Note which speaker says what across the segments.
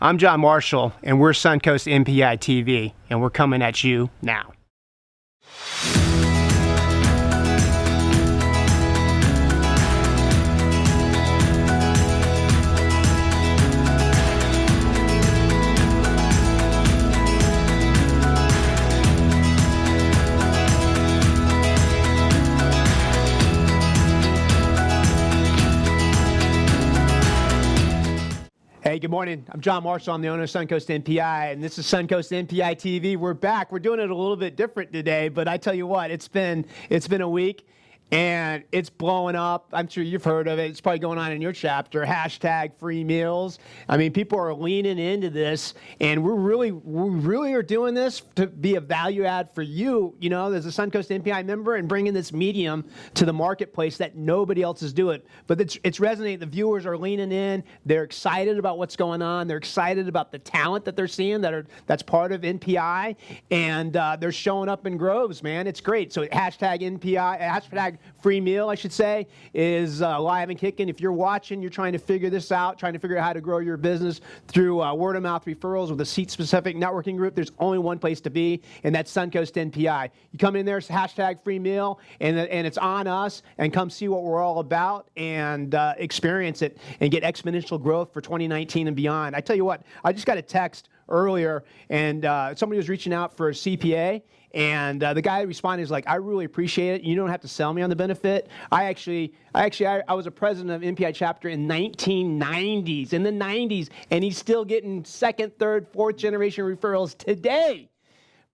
Speaker 1: I'm Jon Marshall, and we're Suncoast NPI ITV, and we're coming at you now. Hey, good morning. I'm Jon Marshall. I'm the owner of Suncoast NPI, and this is Suncoast NPI TV. We're back. We're doing it a little bit different today, but I tell you what, it's been a week, and it's blowing up. I'm sure you've heard of it. It's probably going on in your chapter. Hashtag free meals. I mean, people are leaning into this, and we really are doing this to be a value add for you, you know, as a Suncoast NPI member, and bringing this medium to the marketplace that nobody else is doing. But it's resonating. The viewers are leaning in. They're excited about what's going on. They're excited about the talent that they're seeing that's part of NPI, and they're showing up in groves, man. It's great. So hashtag NPI, hashtag free meal, I should say, is live and kicking. If you're watching, you're trying to figure this out, trying to figure out how to grow your business through word-of-mouth referrals with a seat-specific networking group, there's only one place to be, and that's Suncoast NPI. You come in there, it's hashtag free meal, and it's on us, and come see what we're all about and experience it and get exponential growth for 2019 and beyond. I tell you what, I just got a text earlier, and somebody was reaching out for a CPA, and the guy responded is like, I really appreciate it. You don't have to sell me on the benefit. I was a president of MPI chapter in 1990s, in the 90s, and he's still getting second, third, fourth generation referrals today.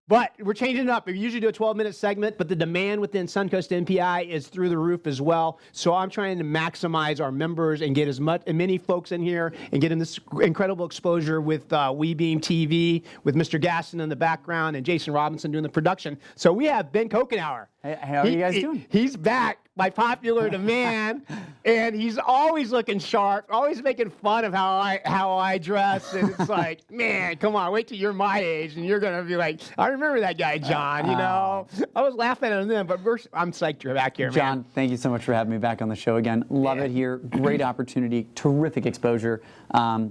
Speaker 1: But we're changing it up. We usually do a 12-minute segment, but the demand within Suncoast NPI is through the roof as well. So I'm trying to maximize our members and get as many folks in here and get in this incredible exposure with WeBeam TV, with Mr. Gaston in the background and Jason Robinson doing the production. So we have Ben Kokenauer.
Speaker 2: Hey, how are you guys doing?
Speaker 1: He's back by popular demand, and he's always looking sharp, always making fun of how I dress, and it's like, man, come on, wait till you're my age, and you're gonna be like, I remember that guy, John. You know, I was laughing at him then, but I'm psyched you're back here, man.
Speaker 2: John, thank you so much for having me back on the show again. Love it here. Great opportunity, terrific exposure.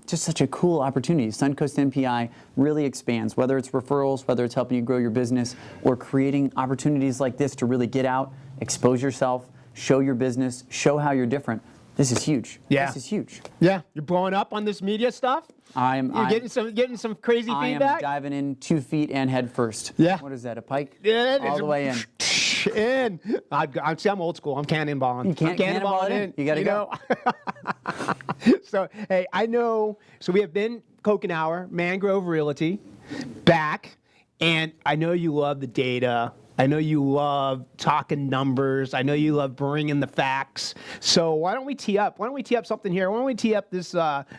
Speaker 2: Just such a cool opportunity. Suncoast NPI really expands, whether it's referrals, whether it's helping you grow your business, or creating opportunities like this to really get out, expose yourself, show your business, show how you're different. This is huge. Yeah. This is huge.
Speaker 1: Yeah. You're blowing up on this media stuff? You're getting some crazy feedback?
Speaker 2: I am diving in 2 feet and head first.
Speaker 1: Yeah.
Speaker 2: What is that, a pike?
Speaker 1: Yeah.
Speaker 2: All the way in.
Speaker 1: I'm old school. I'm cannonballing.
Speaker 2: You can't cannonball it in. You got to go.
Speaker 1: So, hey, I know. So we have Ben Kokenauer, Mangrove Realty, back. And I know you love the data. I know you love talking numbers. I know you love bringing the facts. So why don't we tee up? Why don't we tee up something here? Why don't we tee up this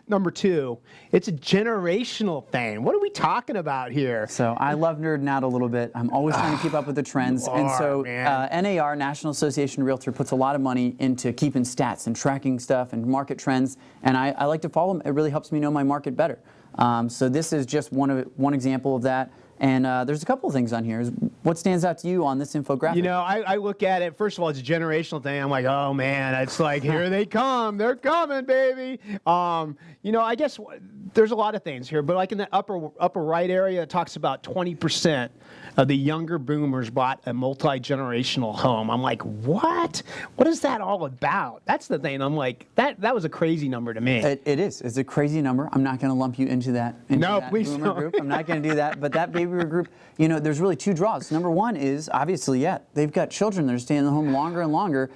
Speaker 1: number 2? It's a generational thing. What are we talking about here?
Speaker 2: So I love nerding out a little bit. I'm always trying to keep up with the trends. And so NAR, National Association of Realtors, puts a lot of money into keeping stats and tracking stuff and market trends. And I like to follow them. It really helps me know my market better. So this is just one example of that. And there's a couple of things on here. What stands out to you on this infographic?
Speaker 1: You know, I look at it, first of all, it's a generational thing. I'm like, oh, man, it's like, here they come. They're coming, baby. You know, I guess there's a lot of things here, but like in the upper right area, it talks about 20% of the younger boomers bought a multi-generational home. I'm like, what? What is that all about? That's the thing. I'm like, that was a crazy number to me.
Speaker 2: It is. It's a crazy number. I'm not going to lump you into that.
Speaker 1: Please
Speaker 2: boomer
Speaker 1: don't.
Speaker 2: Group. I'm not going to do that. But that baby boomer group, you know, there's really 2 draws. Number 1 is, obviously, they've got children that are staying in the home longer and longer.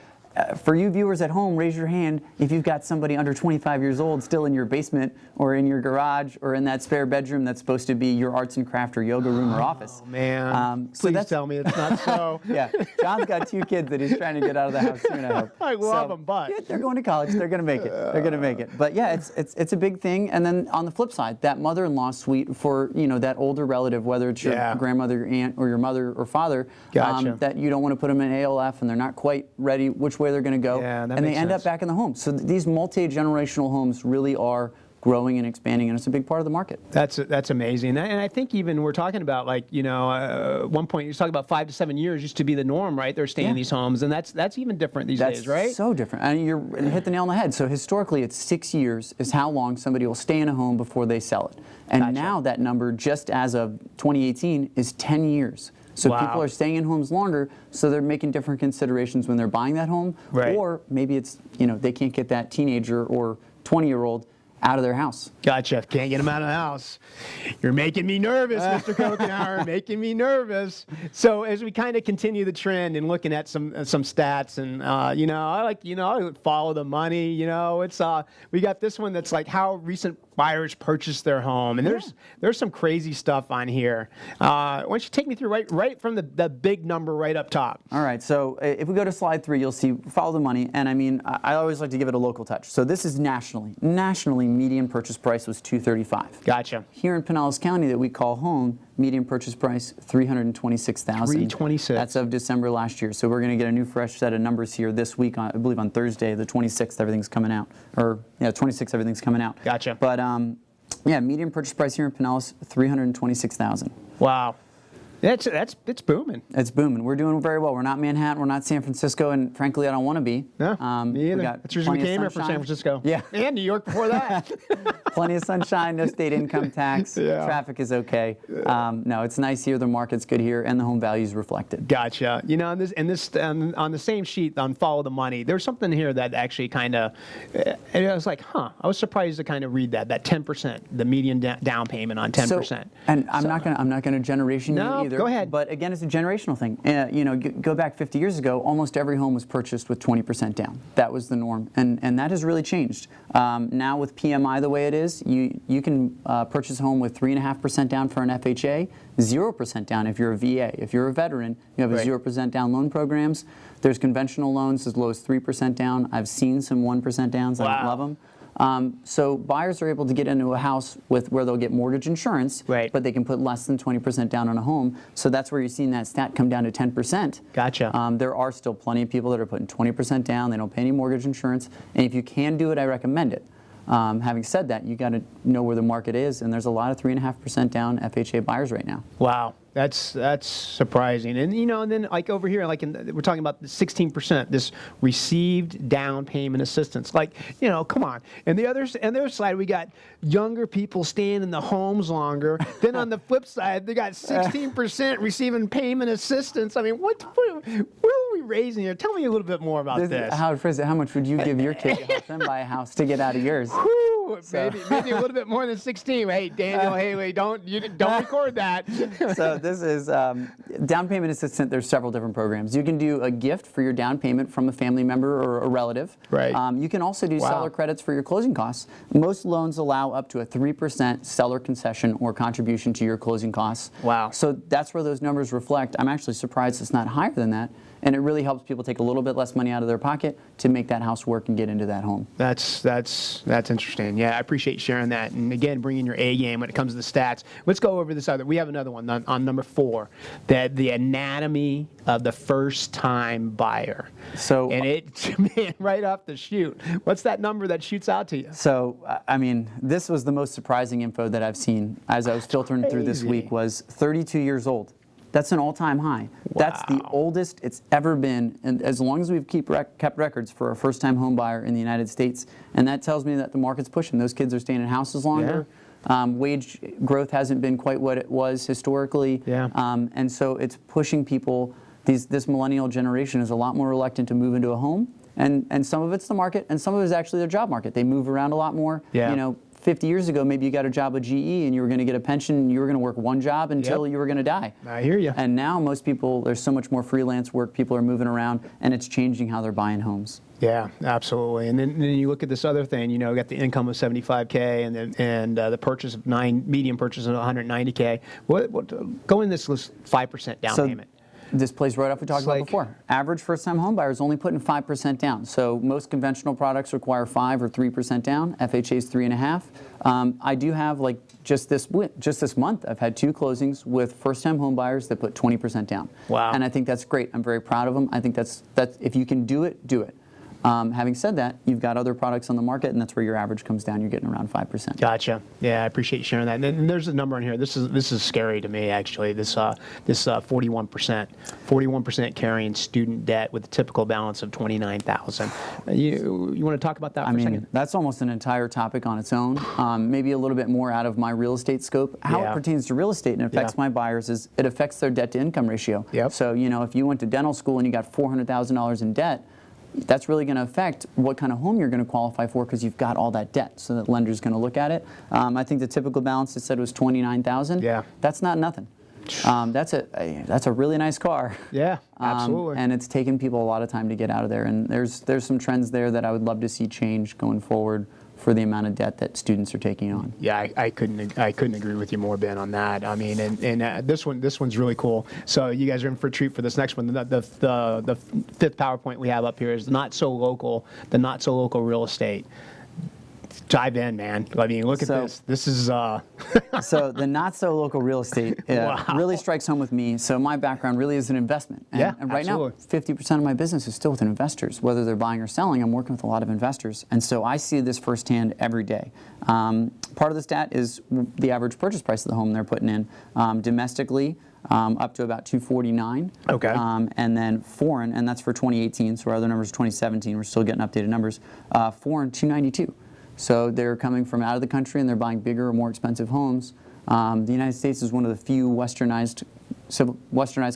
Speaker 2: For you viewers at home, raise your hand if you've got somebody under 25 years old still in your basement or in your garage or in that spare bedroom that's supposed to be your arts and craft or yoga room or office.
Speaker 1: Oh, man. Please tell me it's not so.
Speaker 2: Yeah. John's got 2 kids that he's trying to get out of the house soon, I hope.
Speaker 1: I love them, but.
Speaker 2: Yeah, they're going to college. They're going to make it. They're going to make it. But yeah, it's a big thing. And then on the flip side, that mother-in-law suite for, you know, that older relative, whether it's your grandmother, your aunt, or your mother or father, that you don't want to put them in ALF and they're not quite ready which way they're going to go.
Speaker 1: Yeah,
Speaker 2: and they end up back in the home. So these multi-generational homes really are growing and expanding, and it's a big part of the market.
Speaker 1: That's amazing. And I think even we're talking about, like, at one point you were talking about 5 to 7 years used to be the norm, right? They're staying in these homes, and that's even different these days, right?
Speaker 2: That's so different. And you hit the nail on the head. So historically, it's 6 years is how long somebody will stay in a home before they sell it. And now that number, just as of 2018, is 10 years. So people are staying in homes longer, so they're making different considerations when they're buying that home.
Speaker 1: Right.
Speaker 2: Or maybe it's, they can't get that teenager or 20-year-old out of their house.
Speaker 1: Gotcha. Can't get them out of the house. You're making me nervous, Mr. Kokenauer. Making me nervous. So as we kind of continue the trend and looking at some stats, and I follow the money. It's we got this one that's like how recent buyers purchased their home, and there's some crazy stuff on here. Why don't you take me through right from the big number right up top?
Speaker 2: All right. So if we go to slide 3, you'll see follow the money, and I always like to give it a local touch. So this is nationally. Median purchase price was $235,000.
Speaker 1: Gotcha.
Speaker 2: Here in Pinellas County, that we call home, median purchase price $326,000.
Speaker 1: $326,000.
Speaker 2: That's of December last year. So we're going to get a new fresh set of numbers here this week. I believe on Thursday, the 26th, everything's coming out. 26th, everything's coming out.
Speaker 1: Gotcha.
Speaker 2: But median purchase price here in Pinellas, $326,000.
Speaker 1: Wow. It's booming.
Speaker 2: It's booming. We're doing very well. We're not Manhattan. We're not San Francisco, and frankly, I don't want to be.
Speaker 1: No, me either. That's the reason we came here from San Francisco.
Speaker 2: Yeah.
Speaker 1: And New York before that.
Speaker 2: Plenty of sunshine, no state income tax.
Speaker 1: Yeah.
Speaker 2: Traffic is okay. No, it's nice here. The market's good here, and the home value is reflected.
Speaker 1: Gotcha. On the same sheet on Follow the Money, there's something here that actually kind of, I was like, I was surprised to kind of read that 10%, the median down payment on 10%.
Speaker 2: So, and I'm not going to generation you either.
Speaker 1: Go ahead.
Speaker 2: But again, it's a generational thing. Go back 50 years ago, almost every home was purchased with 20% down. That was the norm, and that has really changed. Now with PMI the way it is, you can purchase a home with 3.5% down for an FHA, 0% down if you're a VA. If you're a veteran, you have a 0% down loan programs. There's conventional loans as low as 3% down. I've seen some 1% downs. I love them. So buyers are able to get into a house where they'll get mortgage insurance, but they can put less than 20% down on a home. So that's where you're seeing that stat come down to 10%.
Speaker 1: Gotcha.
Speaker 2: There are still plenty of people that are putting 20% down. They don't pay any mortgage insurance. And if you can do it, I recommend it. Having said that, you got to know where the market is, and there's a lot of 3.5% down FHA buyers right now.
Speaker 1: Wow. That's surprising. And and then like over here, like we're talking about the 16%, this received down payment assistance. Like, come on. And the other side, we got younger people staying in the homes longer. Then on the flip side, they got 16% receiving payment assistance. I mean, where are we raising here? Tell me a little bit more about this.
Speaker 2: How much would you give your kid to help them buy a house to get out of yours?
Speaker 1: Maybe a little bit more than 16. Hey, Daniel Haley, don't record that.
Speaker 2: So this is down payment assistance. There's several different programs. You can do a gift for your down payment from a family member or a relative.
Speaker 1: Right.
Speaker 2: You can also do seller credits for your closing costs. Most loans allow up to a 3% seller concession or contribution to your closing costs.
Speaker 1: Wow.
Speaker 2: So that's where those numbers reflect. I'm actually surprised it's not higher than that. And it really helps people take a little bit less money out of their pocket to make that house work and get into that home.
Speaker 1: That's interesting. Yeah, I appreciate you sharing that. And again, bringing your A game when it comes to the stats. Let's go over this other. We have another one on number 4, the anatomy of the first-time buyer.
Speaker 2: So,
Speaker 1: and right off the chute, what's that number that shoots out to you?
Speaker 2: So, this was the most surprising info that I've seen as I was filtering through this week was 32 years old. That's an all-time high. Wow. That's the oldest it's ever been, and as long as we've kept records for a first-time home buyer in the United States. And that tells me that the market's pushing. Those kids are staying in houses longer. Yeah. Wage growth hasn't been quite what it was historically.
Speaker 1: Yeah.
Speaker 2: And so it's pushing people. This millennial generation is a lot more reluctant to move into a home. And some of it's the market, and some of it is actually their job market. They move around a lot more.
Speaker 1: Yeah.
Speaker 2: 50 years ago, maybe you got a job with GE and you were going to get a pension and you were going to work one job until you were going to die.
Speaker 1: I hear you.
Speaker 2: And now most people, there's so much more freelance work, people are moving around, and it's changing how they're buying homes.
Speaker 1: Yeah, absolutely. And then you look at this other thing, you got the income of $75K and the purchase of median purchase of $190K. Go in this 5% down payment.
Speaker 2: This plays right off we talked about before. Average first-time home buyer is only putting 5% down. So most conventional products require 5 or 3% down. FHA is 3.5. I do have just this month, I've had 2 closings with first-time home buyers that put 20% down.
Speaker 1: Wow.
Speaker 2: And I think that's great. I'm very proud of them. I think that's if you can do it, do it. Having said that, you've got other products on the market, and that's where your average comes down. You're getting around 5%.
Speaker 1: Gotcha. Yeah, I appreciate you sharing that. And then there's a number on here. This is scary to me, actually. This 41% carrying student debt with a typical balance of $29,000. You want to talk about that for a second?
Speaker 2: That's almost an entire topic on its own. Maybe a little bit more out of my real estate scope. How it pertains to real estate and affects my buyers is it affects their debt to income ratio.
Speaker 1: Yep.
Speaker 2: So, if you went to dental school and you got $400,000 in debt, that's really going to affect what kind of home you're going to qualify for because you've got all that debt. So that lender's going to look at it. I think the typical balance it said was $29,000.
Speaker 1: Yeah.
Speaker 2: That's not nothing. That's a really nice car.
Speaker 1: Yeah, absolutely.
Speaker 2: And it's taken people a lot of time to get out of there. And there's some trends there that I would love to see change going forward for the amount of debt that students are taking on.
Speaker 1: Yeah, I couldn't agree with you more, Ben, on that. I mean, and this one's really cool. So you guys are in for a treat for this next one. The fifth PowerPoint we have up here is the not so local real estate. Dive in, man. I mean, look at this. This is
Speaker 2: So the not so local real estate really strikes home with me. So my background really is an investment. And right now, 50% of my business is still with investors. Whether they're buying or selling, I'm working with a lot of investors. And so I see this firsthand every day. Part of the stat is the average purchase price of the home they're putting in. Domestically, up to about $249.
Speaker 1: Okay.
Speaker 2: And then foreign, and that's for 2018. So our other numbers are 2017. We're still getting updated numbers. Foreign, $292. So they're coming from out of the country and they're buying bigger or more expensive homes. The United States is one of the few westernized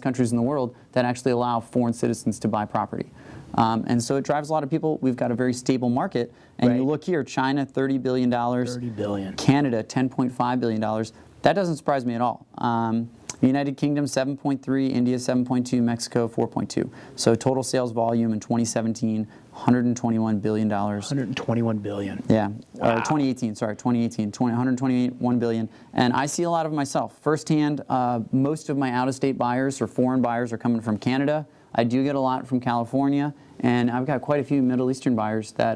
Speaker 2: countries in the world that actually allow foreign citizens to buy property. And so it drives a lot of people. We've got a very stable market. And you look here, China, $30 billion. $30 billion. Canada, $10.5 billion. That doesn't surprise me at all. United Kingdom, 7.3, India, 7.2, Mexico, 4.2. So total sales volume in 2017, $121 billion.
Speaker 1: $121 billion.
Speaker 2: Yeah,
Speaker 1: wow.
Speaker 2: 2018, sorry, 121 billion. And I see a lot of it myself. Firsthand, most of my out-of-state buyers or foreign buyers are coming from Canada. I do get a lot from California, and I've got quite a few Middle Eastern buyers that,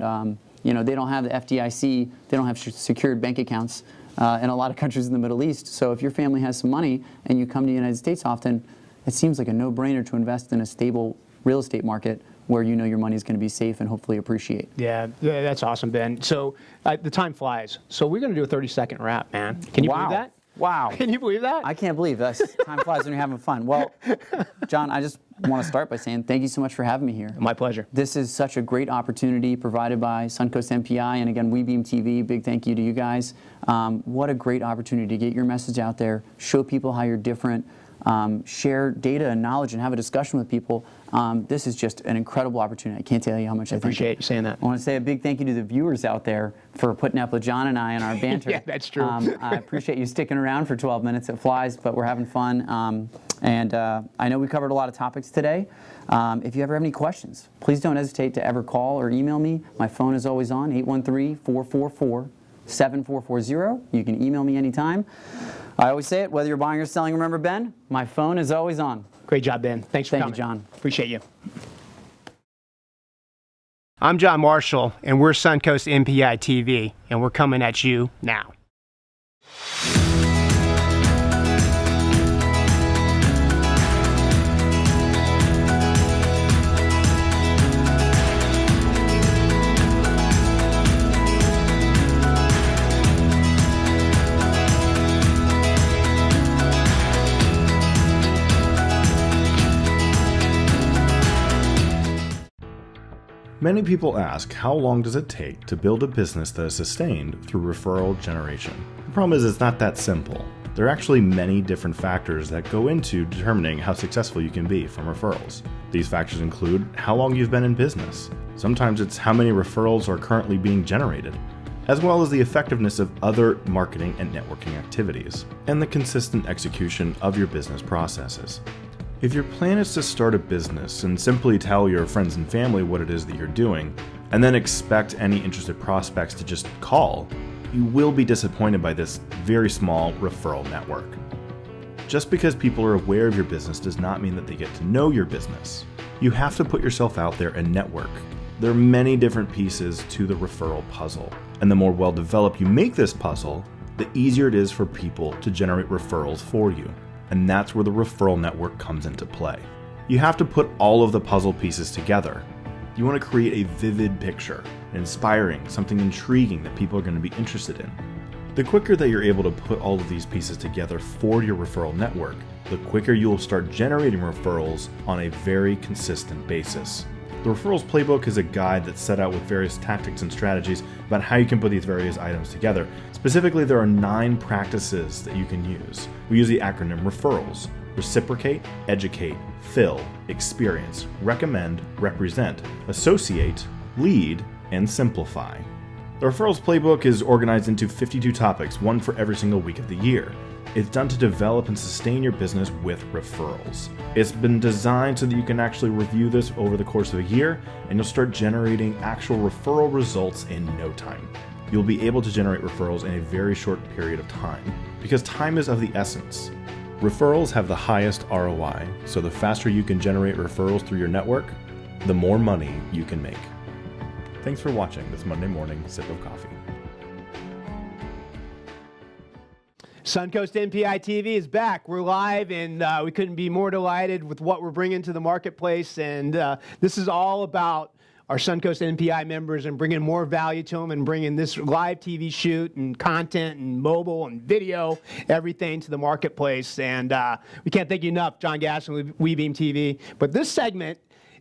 Speaker 2: they don't have the FDIC, they don't have secured bank accounts. In a lot of countries in the Middle East. So if your family has some money and you come to the United States often, it seems like a no-brainer to invest in a stable real estate market where you know your money is going to be safe and hopefully appreciate.
Speaker 1: Yeah, that's awesome, Ben. So the time flies. So we're going to do a 30-second wrap, man. Can you believe that?
Speaker 2: Wow.
Speaker 1: Can you believe that?
Speaker 2: I can't believe that. Time flies when you're having fun. Well, Jon, I just want to start by saying thank you so much for having me here.
Speaker 1: My pleasure.
Speaker 2: This is such a great opportunity provided by Suncoast NPI, and again, WeBeam TV. Big thank you to you guys. What a great opportunity to get your message out there, show people how you're different, share data and knowledge, and have a discussion with people. This is just an incredible opportunity. I can't tell you how much I
Speaker 1: appreciate you saying that.
Speaker 2: I want to say a big thank you to the viewers out there for putting up with Jon and I and our banter.
Speaker 1: Yeah, that's true.
Speaker 2: I appreciate you sticking around for 12 minutes. It flies, but we're having fun. And I know we covered a lot of topics today. If you ever have any questions, please don't hesitate to ever call or email me. My phone is always on, 813-444-7440. You can email me anytime. I always say it, whether you're buying or selling, remember, Ben, my phone is always on.
Speaker 1: Great job, Ben. Thanks for coming.
Speaker 2: Thank you, Jon.
Speaker 1: Appreciate you. I'm Jon Marshall, and we're Suncoast NPI TV, and we're coming at you now.
Speaker 3: Many people ask, how long does it take to build a business that is sustained through referral generation? The problem is it's not that simple. There are actually many different factors that go into determining how successful you can be from referrals. These factors include how long you've been in business. Sometimes it's how many referrals are currently being generated, as well as the effectiveness of other marketing and networking activities, and the consistent execution of your business processes. If your plan is to start a business and simply tell your friends and family what it is that you're doing, and then expect any interested prospects to just call, you will be disappointed by this very small referral network. Just because people are aware of your business does not mean that they get to know your business. You have to put yourself out there and network. There are many different pieces to the referral puzzle, and the more well-developed you make this puzzle, the easier it is for people to generate referrals for you. And that's where the referral network comes into play. You have to put all of the puzzle pieces together. You want to create a vivid picture, inspiring, something intriguing that people are going to be interested in. The quicker that you're able to put all of these pieces together for your referral network, the quicker you will start generating referrals on a very consistent basis. The Referrals Playbook is a guide that's set out with various tactics and strategies about how you can put these various items together. Specifically, there are 9 practices that you can use. We use the acronym REFERRALS: reciprocate, educate, fill, experience, recommend, represent, associate, lead, and simplify. The Referrals Playbook is organized into 52 topics, one for every single week of the year. It's done to develop and sustain your business with referrals. It's been designed so that you can actually review this over the course of a year, and you'll start generating actual referral results in no time. You'll be able to generate referrals in a very short period of time, because time is of the essence. Referrals have the highest ROI, so the faster you can generate referrals through your network, the more money you can make. Thanks for watching this Monday morning sip of coffee.
Speaker 1: Suncoast NPI ITV is back. We're live, and we couldn't be more delighted with what we're bringing to the marketplace. And this is all about our Suncoast NPI members and bringing more value to them and bringing this live TV shoot and content and mobile and video, everything to the marketplace. And we can't thank you enough, John Gaston with WeBeam TV. But this segment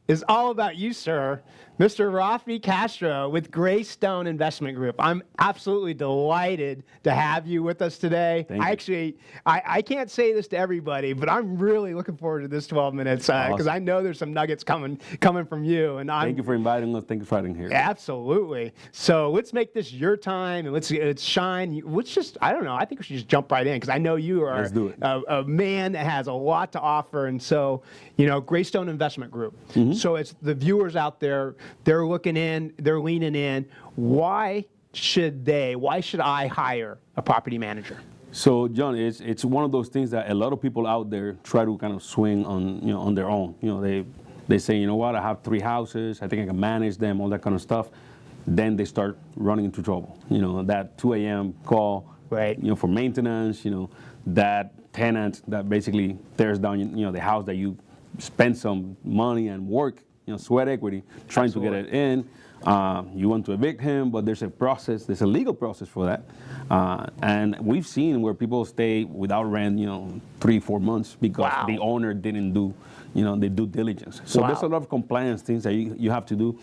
Speaker 1: is all about you, sir, Mr. Rafi Castro with Graystone Investment Group. I'm absolutely delighted to have you with us today.
Speaker 4: Thank you.
Speaker 1: I can't say this to everybody, but I'm really looking forward to this 12 minutes because
Speaker 4: Awesome.
Speaker 1: I know there's some nuggets coming from you. And
Speaker 4: Thank you for inviting us. Thank you for having here.
Speaker 1: Absolutely. So let's make this your time and let's shine. Let's just, I don't know, I think we should just jump right in because I know you are
Speaker 4: Let's do it.
Speaker 1: a man that has a lot to offer. And so, Graystone Investment Group.
Speaker 4: Mm-hmm.
Speaker 1: So it's the viewers out there, they're looking in, they're leaning in. Why should I hire a property manager?
Speaker 4: So, John, it's one of those things that a lot of people out there try to kind of swing on, on their own. They say, you know what, I have 3 houses, I think I can manage them, all that kind of stuff. Then they start running into trouble. That 2 a.m. call,
Speaker 1: Right.
Speaker 4: For maintenance, that tenant that basically tears down, the house that you spend some money and work, sweat equity, trying to get it in. You want to evict him, but there's a process, there's a legal process for that. And we've seen where people stay without rent, 3-4 months because
Speaker 1: Wow.
Speaker 4: the owner didn't do, the due diligence. So
Speaker 1: Wow.
Speaker 4: there's a lot of compliance things that you have to do.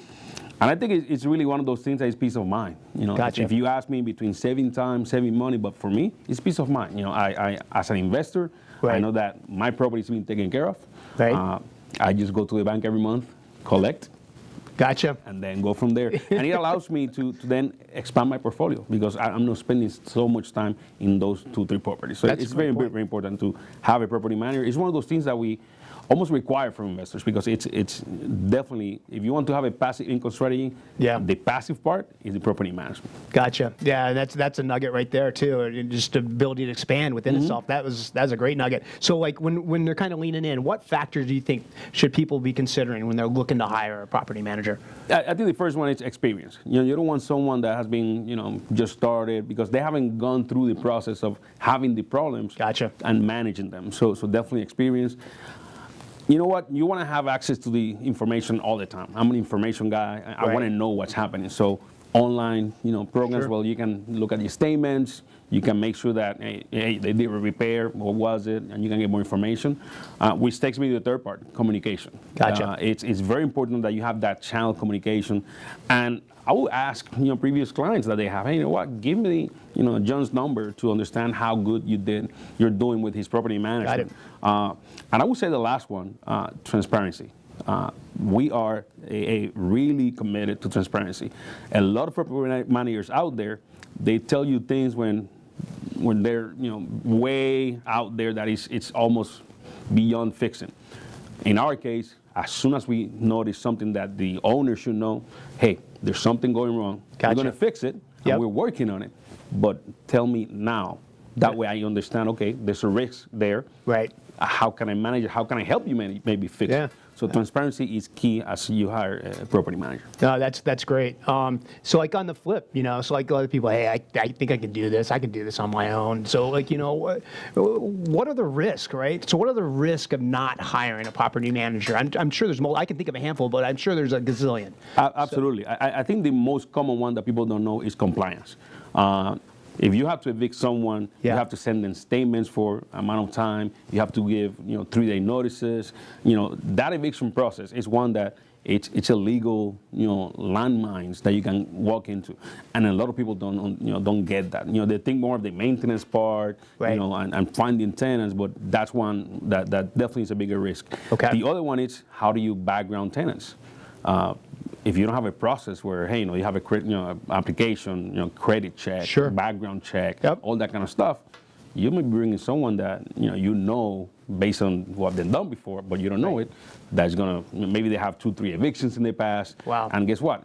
Speaker 4: And I think it's really one of those things that is peace of mind.
Speaker 1: Gotcha.
Speaker 4: If you ask me between saving time, saving money, but for me, it's peace of mind. I as an investor,
Speaker 1: Right.
Speaker 4: I know that my property is being taken care of.
Speaker 1: Right.
Speaker 4: I just go to the bank every month, collect,
Speaker 1: Gotcha.
Speaker 4: and then go from there. And it allows me to then expand my portfolio because I'm not spending so much time in those 2-3 properties. So
Speaker 1: That's
Speaker 4: it's
Speaker 1: a
Speaker 4: very,
Speaker 1: good
Speaker 4: very,
Speaker 1: point.
Speaker 4: very important to have a property manager. It's one of those things that we almost require from investors because it's definitely, if you want to have a passive income strategy,
Speaker 1: Yeah.
Speaker 4: the passive part is the property management.
Speaker 1: Gotcha. Yeah, that's a nugget right there too. And just the ability to expand within itself. That's a great nugget. So like when they're kind of leaning in, what factors do you think should people be considering when they're looking to hire a property manager?
Speaker 4: I think the first one is experience. You don't want someone that has been, just started because they haven't gone through the process of having the problems
Speaker 1: Gotcha.
Speaker 4: and managing them. So definitely experience. You know what? You want to have access to the information all the time. I'm an information guy. I
Speaker 1: Right.
Speaker 4: want to know what's happening. So online, programs,
Speaker 1: Sure.
Speaker 4: well, you can look at the statements. You can make sure that, hey, they did a repair. What was it? And you can get more information, which takes me to the third part, communication.
Speaker 1: Gotcha.
Speaker 4: It's very important that you have that channel communication. And I will ask, previous clients that they have, hey, you know what? Give me, John's number to understand how good you're doing with his property management. And I would say the last one, transparency. We are a really committed to transparency. A lot of property managers out there, they tell you things when they're way out there that it's almost beyond fixing. In our case, as soon as we notice something that the owner should know, hey, there's something going wrong.
Speaker 1: Gotcha.
Speaker 4: We're going to fix it, and
Speaker 1: Yep.
Speaker 4: we're working on it. But tell me now. That way I understand, okay, there's a risk there.
Speaker 1: Right.
Speaker 4: How can I manage it? How can I help you maybe fix
Speaker 1: Yeah.
Speaker 4: it? So transparency is key as you hire a property manager.
Speaker 1: No, that's great. So like on the flip, so like a lot of people, hey, I think I can do this. I can do this on my own. So like, what are the risks, right? So what are the risks of not hiring a property manager? I'm sure there's more. I can think of a handful, but I'm sure there's a gazillion.
Speaker 4: Absolutely. I think the most common one that people don't know is compliance. If you have to evict someone, you have to send them statements for amount of time. You have to give 3-day notices. That eviction process is one that it's illegal, landmines that you can walk into, and a lot of people don't get that. They think more of the maintenance part,
Speaker 1: right.
Speaker 4: and finding tenants, but that's one that definitely is a bigger risk.
Speaker 1: Okay.
Speaker 4: The other one is, how do you background tenants? If you don't have a process where, hey, you have a application, credit check,
Speaker 1: sure.
Speaker 4: background check,
Speaker 1: Yep.
Speaker 4: all that kind of stuff, you may be bringing someone that based on what they've done before, but you don't know it. That's gonna, maybe they have 2-3 evictions in the past.
Speaker 1: Wow.
Speaker 4: And guess what?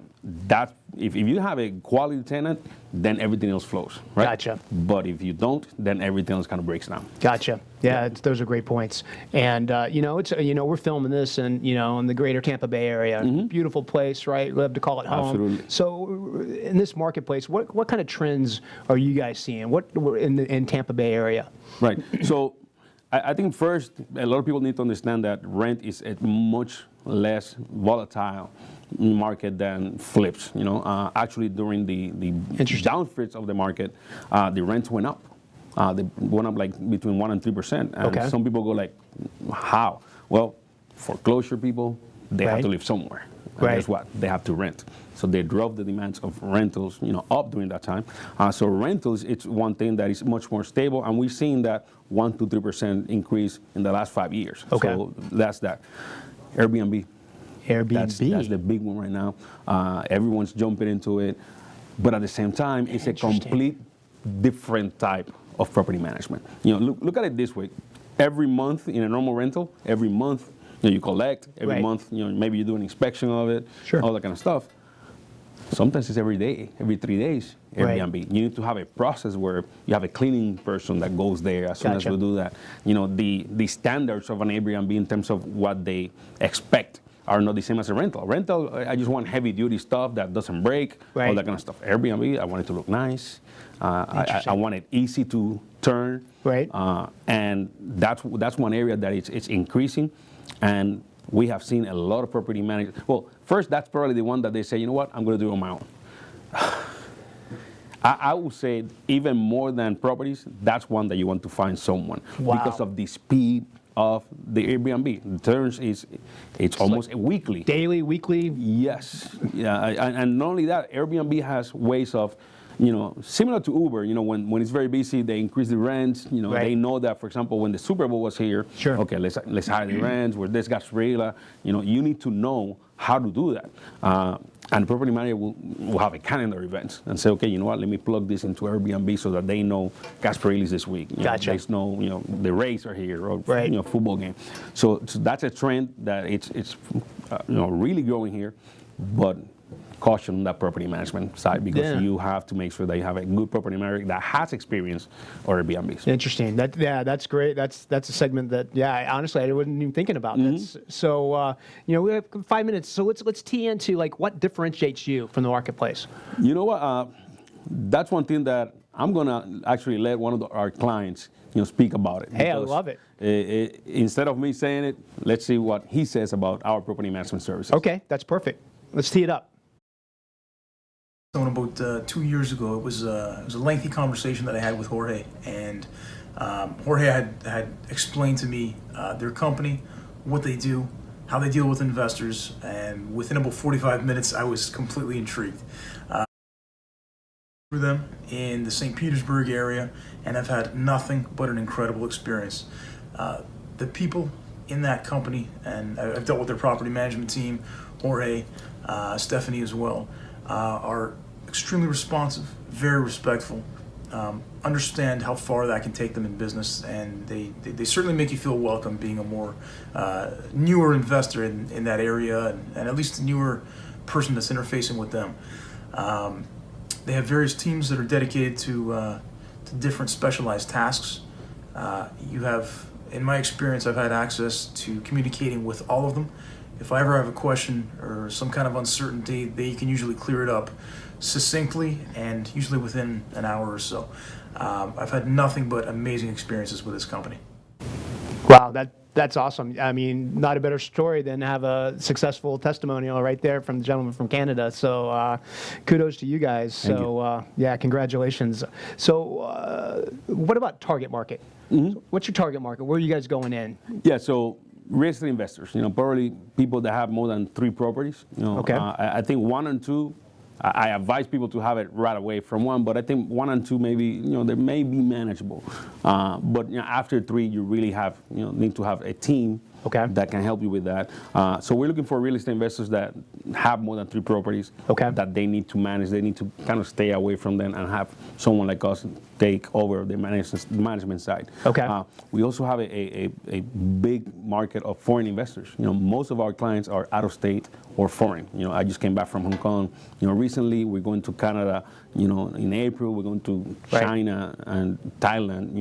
Speaker 4: That if you have a quality tenant, then everything else flows, right?
Speaker 1: Gotcha.
Speaker 4: But if you don't, then everything else kind of breaks down.
Speaker 1: Gotcha. Yeah, those are great points. And it's we're filming this in the greater Tampa Bay area.
Speaker 4: Mm-hmm.
Speaker 1: Beautiful place, right? Love to call it home.
Speaker 4: Absolutely.
Speaker 1: So in this marketplace, what kind of trends are you guys seeing? What in Tampa Bay area?
Speaker 4: Right. So I think first, a lot of people need to understand that rent is a much less volatile market than flips. Actually, during the downfits of the market, the rents went up. They went up like between 1% and 3%. And
Speaker 1: Okay.
Speaker 4: some people go like, how? Well, foreclosure people, they have
Speaker 1: Right.
Speaker 4: to live somewhere. And
Speaker 1: Right.
Speaker 4: guess what? They have to rent. So they drove the demands of rentals, up during that time. So rentals, it's one thing that is much more stable, and we've seen that 1 to 3% increase in the last 5 years.
Speaker 1: Okay.
Speaker 4: So that's that. Airbnb.
Speaker 1: Airbnb.
Speaker 4: That's the big one right now. Everyone's jumping into it, but at the same time, it's a
Speaker 1: Interesting.
Speaker 4: complete different type of property management. Look at it this way. Every month in a normal rental, every month you collect. Every
Speaker 1: Right.
Speaker 4: month, maybe you do an inspection of it,
Speaker 1: Sure.
Speaker 4: all that kind of stuff. Sometimes it's every day, every 3 days,
Speaker 1: Right.
Speaker 4: Airbnb. You need to have a process where you have a cleaning person that goes there as soon
Speaker 1: Gotcha.
Speaker 4: as we do that. The standards of an Airbnb in terms of what they expect are not the same as a rental. Rental, I just want heavy duty stuff that doesn't break,
Speaker 1: Right.
Speaker 4: all that kind of stuff. Airbnb, I want it to look nice. I
Speaker 1: Interesting.
Speaker 4: want it easy to turn.
Speaker 1: Right.
Speaker 4: And that's one area that it's increasing. And we have seen a lot of property managers. Well, first, that's probably the one that they say, you know what, I'm going to do it on my own. I would say even more than properties, that's one that you want to find someone.
Speaker 1: Wow.
Speaker 4: Because of the speed of the Airbnb. The turns it's almost weekly.
Speaker 1: Daily, weekly.
Speaker 4: Yes. Yeah. And not only that, Airbnb has ways of, similar to Uber, when it's very busy, they increase the rents.
Speaker 1: Right.
Speaker 4: They know that, for example, when the Super Bowl was here,
Speaker 1: Sure.
Speaker 4: okay, let's hire the rents, where this got Gastrela. You need to know how to do that. And the property manager will have a calendar event and say, okay, you know what, let me plug this into Airbnb so that they know Gasparelli is this week.
Speaker 1: Gotcha.
Speaker 4: They know, the Rays are here, or
Speaker 1: Right.
Speaker 4: Football game. So that's a trend that it's really growing here, but caution on that property management side, because
Speaker 1: Yeah.
Speaker 4: you have to make sure that you have a good property manager that has experience or Airbnbs.
Speaker 1: Interesting. That's great. That's a segment that honestly I wasn't even thinking about. That's, so we have 5 minutes. So let's tee into like what differentiates you from the marketplace.
Speaker 4: You know what? That's one thing that I'm gonna actually let one of our clients speak about it.
Speaker 1: Hey, I
Speaker 4: because,
Speaker 1: love it.
Speaker 4: Instead of me saying it, let's see what he says about our property management services.
Speaker 1: Okay, that's perfect. Let's tee it up.
Speaker 5: About 2 years ago, it was a lengthy conversation that I had with Jorge, and Jorge had explained to me their company, what they do, how they deal with investors, and within about 45 minutes, I was completely intrigued. For them in the St. Petersburg area, and I've had nothing but an incredible experience. The people in that company, and I've dealt with their property management team, Jorge, Stephanie as well, are extremely responsive, very respectful, understand how far that can take them in business, and they certainly make you feel welcome being a more newer investor in that area, and at least a newer person that's interfacing with them. They have various teams that are dedicated to different specialized tasks. You have, in my experience, I've had access to communicating with all of them if I ever have a question or some kind of uncertainty, they can usually clear it up succinctly and usually within an hour or so. I've had nothing but amazing experiences with this company.
Speaker 1: Wow, that's awesome. I mean, not a better story than have a successful testimonial right there from the gentleman from Canada. So kudos to you guys. So yeah, congratulations. So what about target market? What's your target market? Where are you guys going in?
Speaker 4: Yeah, so real estate investors, probably people that have more than 3 properties.
Speaker 1: Okay.
Speaker 4: I think 1 and 2, I advise people to have it right away from 1, but I think 1 and 2 maybe, they may be manageable. But after 3, you really need to have a team that can help you with that. So we're looking for real estate investors that have more than 3 properties that they need to manage. They need to kind of stay away from them and have someone like us take over the management side. We also have a big market of foreign investors. Most of our clients are out of state or foreign. I just came back from Hong Kong. Recently we're going to Canada. In April we're going to China and Thailand.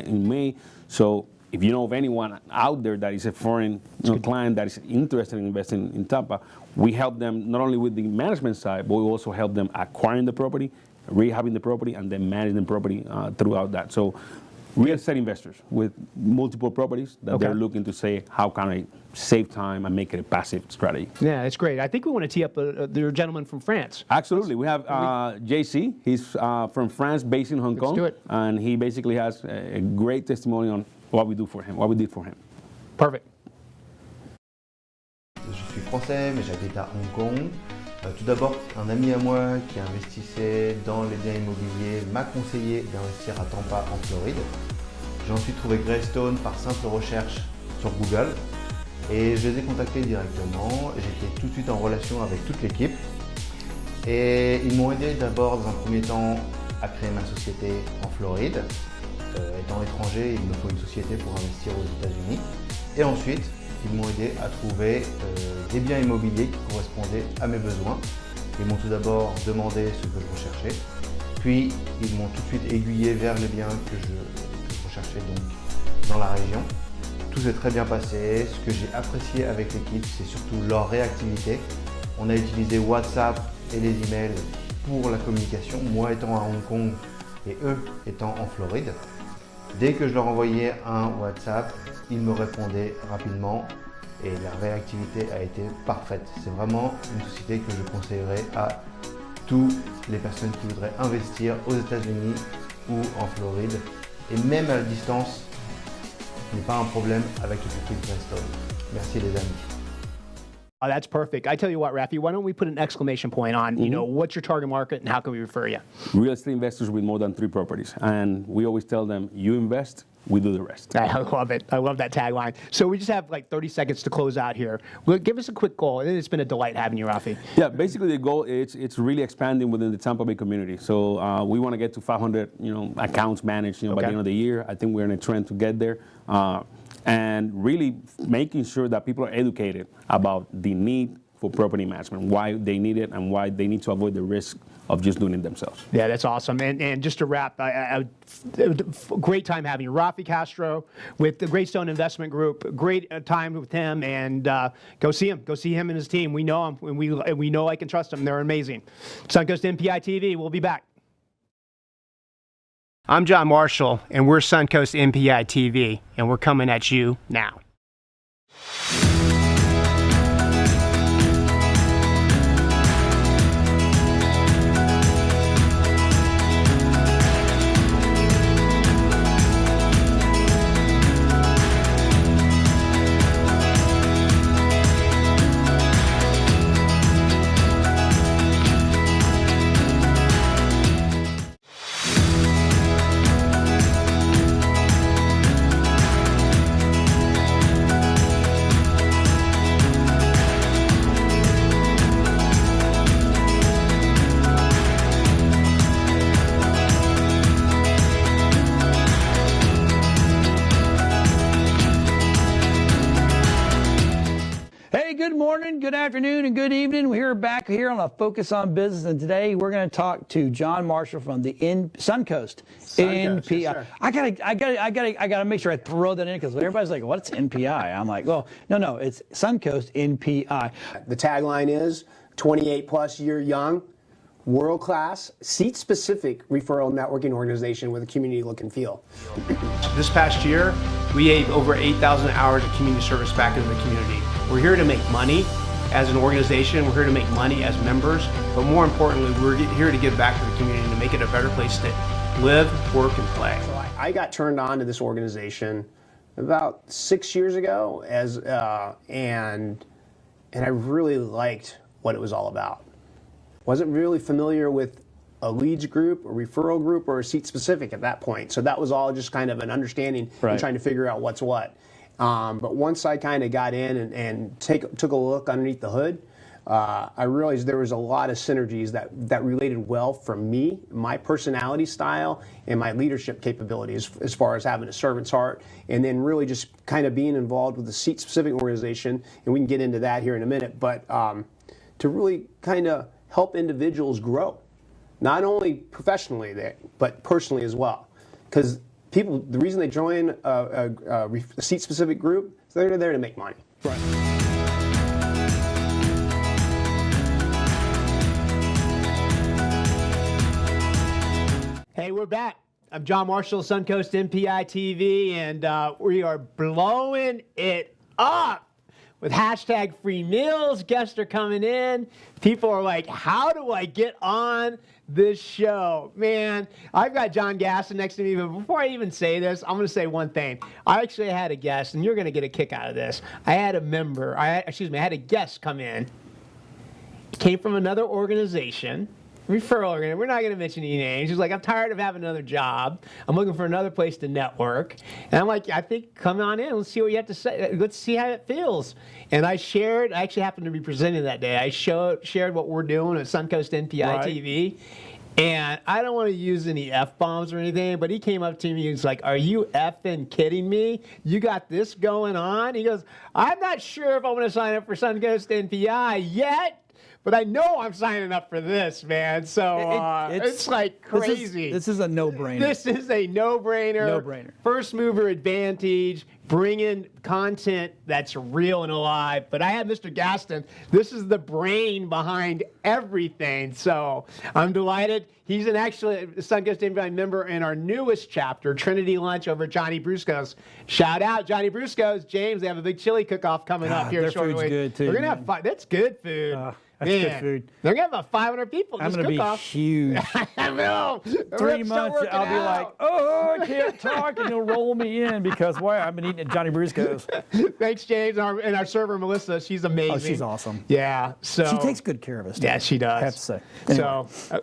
Speaker 4: In May. So if you know of anyone out there that is a foreign client that is interested in investing in Tampa, we help them not only with the management side, but we also help them acquiring the property, rehabbing the property, and then managing the property throughout that. So real estate investors with multiple properties that they're looking to say, how can I save time and make it a passive strategy? Yeah,
Speaker 1: that's great. I think we want to tee up the gentleman from France.
Speaker 4: Absolutely. We have JC. He's from France, based in Hong Kong.
Speaker 1: Let's do it.
Speaker 4: And he basically has a great testimony on what we do for him, what we did for him.
Speaker 1: Perfect.
Speaker 6: Je suis français, mais j'habite à Hong Kong. Tout d'abord, un ami à moi qui investissait dans les biens immobiliers m'a conseillé d'investir à Tampa, en Floride. J'ai ensuite trouvé Graystone par simple recherche sur Google et je les ai contactés directement. J'étais tout de suite en relation avec toute l'équipe et ils m'ont aidé d'abord dans un premier temps à créer ma société en Floride. Étant étranger, il me faut une société pour investir aux États-Unis. Et ensuite, ils m'ont aidé à trouver des biens immobiliers qui correspondaient à mes besoins. Ils m'ont tout d'abord demandé ce que je recherchais, puis ils m'ont tout de suite aiguillé vers les biens que je recherchais donc dans la région. Tout s'est très bien passé. Ce que j'ai apprécié avec l'équipe, c'est surtout leur réactivité. On a utilisé WhatsApp et les emails pour la communication, moi étant à Hong Kong et eux étant en Floride. Dès que je leur envoyais un WhatsApp, ils me répondaient rapidement et la réactivité a été parfaite. C'est vraiment une société que je conseillerais à toutes les personnes qui voudraient investir aux États-Unis ou en Floride. Et même à la distance, ce n'est pas un problème avec le petit Gaston. Merci les amis.
Speaker 1: Oh, that's perfect. I tell you what, Rafi, why don't we put an exclamation point on, what's your target market and how can we refer you?
Speaker 4: Real estate investors with more than 3 properties. And we always tell them, you invest, we do the rest.
Speaker 1: I love it. I love that tagline. So we just have like 30 seconds to close out here. Well, give us a quick goal. It's been a delight having you, Rafi.
Speaker 4: Yeah, basically the goal is it's really expanding within the Tampa Bay community. So we want to get to 500 accounts managed by the end of the year. I think we're in a trend to get there. And really making sure that people are educated about the need for property management, why they need it, and why they need to avoid the risk of just doing it themselves.
Speaker 1: Yeah, that's awesome. And just to wrap, great time having you. Rafi Castro with the Graystone Investment Group. Great time with him, and go see him. Go see him and his team. We know him, and we know I can trust them. They're amazing. Suncoast NPI ITV. We'll be back. I'm Jon Marshall, and we're Suncoast NPI ITV, and we're coming at you now.
Speaker 7: morning, good afternoon, and good evening. We're back here on a Focus on Business, and today we're going to talk to Jon Marshall from the Suncoast NPI.
Speaker 1: Yes, sir.
Speaker 7: I gotta make sure I throw that in because everybody's like, "What's NPI?" I'm like, "Well, no, it's Suncoast NPI."
Speaker 1: The tagline is 28 plus year young, world-class, seat-specific referral networking organization with a community look and feel. This past year, we gave over 8,000 hours of community service back into the community. We're here to make money as an organization, we're here to make money as members, but more importantly, we're here to give back to the community and to make it a better place to live, work, and play. So I got turned on to this organization about 6 years ago, and I really liked what it was all about. Wasn't really familiar with a leads group, a referral group, or a seat specific at that point. So that was all just kind of an understanding and trying to figure out what's what. But once I kind of got in and took a look underneath the hood, I realized there was a lot of synergies that related well for me, my personality style, and my leadership capabilities as far as having a servant's heart, and then really just kind of being involved with the seat specific organization, and we can get into that here in a minute, but to really kind of help individuals grow, not only professionally, but personally as well. Because people, the reason they join a seat-specific group is they're there to make money.
Speaker 7: Right.
Speaker 1: Hey, we're back. I'm Jon Marshall, Suncoast NPI ITV, and we are blowing it up. With hashtag free meals, guests are coming in. People are like, how do I get on this show? Man, I've got John Gaston next to me, but before I even say this, I'm going to say one thing. I actually had a guest, and you're going to get a kick out of this. I had a guest come in. He came from another organization. Referral organization. We're not going to mention any names. He's like, I'm tired of having another job. I'm looking for another place to network. And I'm like, I think come on in. Let's see what you have to say. Let's see how it feels. And I actually happened to be presenting that day. I shared what we're doing at Suncoast NPI ITV. And I don't want to use any F-bombs or anything, but he came up to me and he's like, are you effing kidding me? You got this going on? He goes, I'm not sure if I want to sign up for Suncoast NPI yet. But I know I'm signing up for this, man. So it's like crazy.
Speaker 7: This is a no-brainer.
Speaker 1: This is a no-brainer.
Speaker 7: No-brainer.
Speaker 1: First mover advantage, bringing content that's real and alive. But I have Mr. Gaston. This is the brain behind everything. So I'm delighted. He's actually a Suncoast NPI member in our newest chapter, Trinity Lunch over at Johnny Brusco's. Shout out, Johnny Brusco's. James, they have a big chili cook-off coming up here
Speaker 7: their
Speaker 1: shortly.
Speaker 7: food's good, too.
Speaker 1: We're going to have fun. That's good food.
Speaker 7: That's good food.
Speaker 1: They're going to have about 500 people.
Speaker 7: I'm going to be huge.
Speaker 1: I know.
Speaker 7: 3 months, I'll be like, oh, I can't talk, and he'll roll me in because, boy, I've been eating at Johnny Brusco's.
Speaker 1: Thanks, James. And our server, Melissa, she's amazing.
Speaker 7: Oh, she's awesome.
Speaker 1: Yeah. So
Speaker 7: She takes good care of us.
Speaker 1: Yeah, she does.
Speaker 7: I have to say. Anyway.
Speaker 1: So,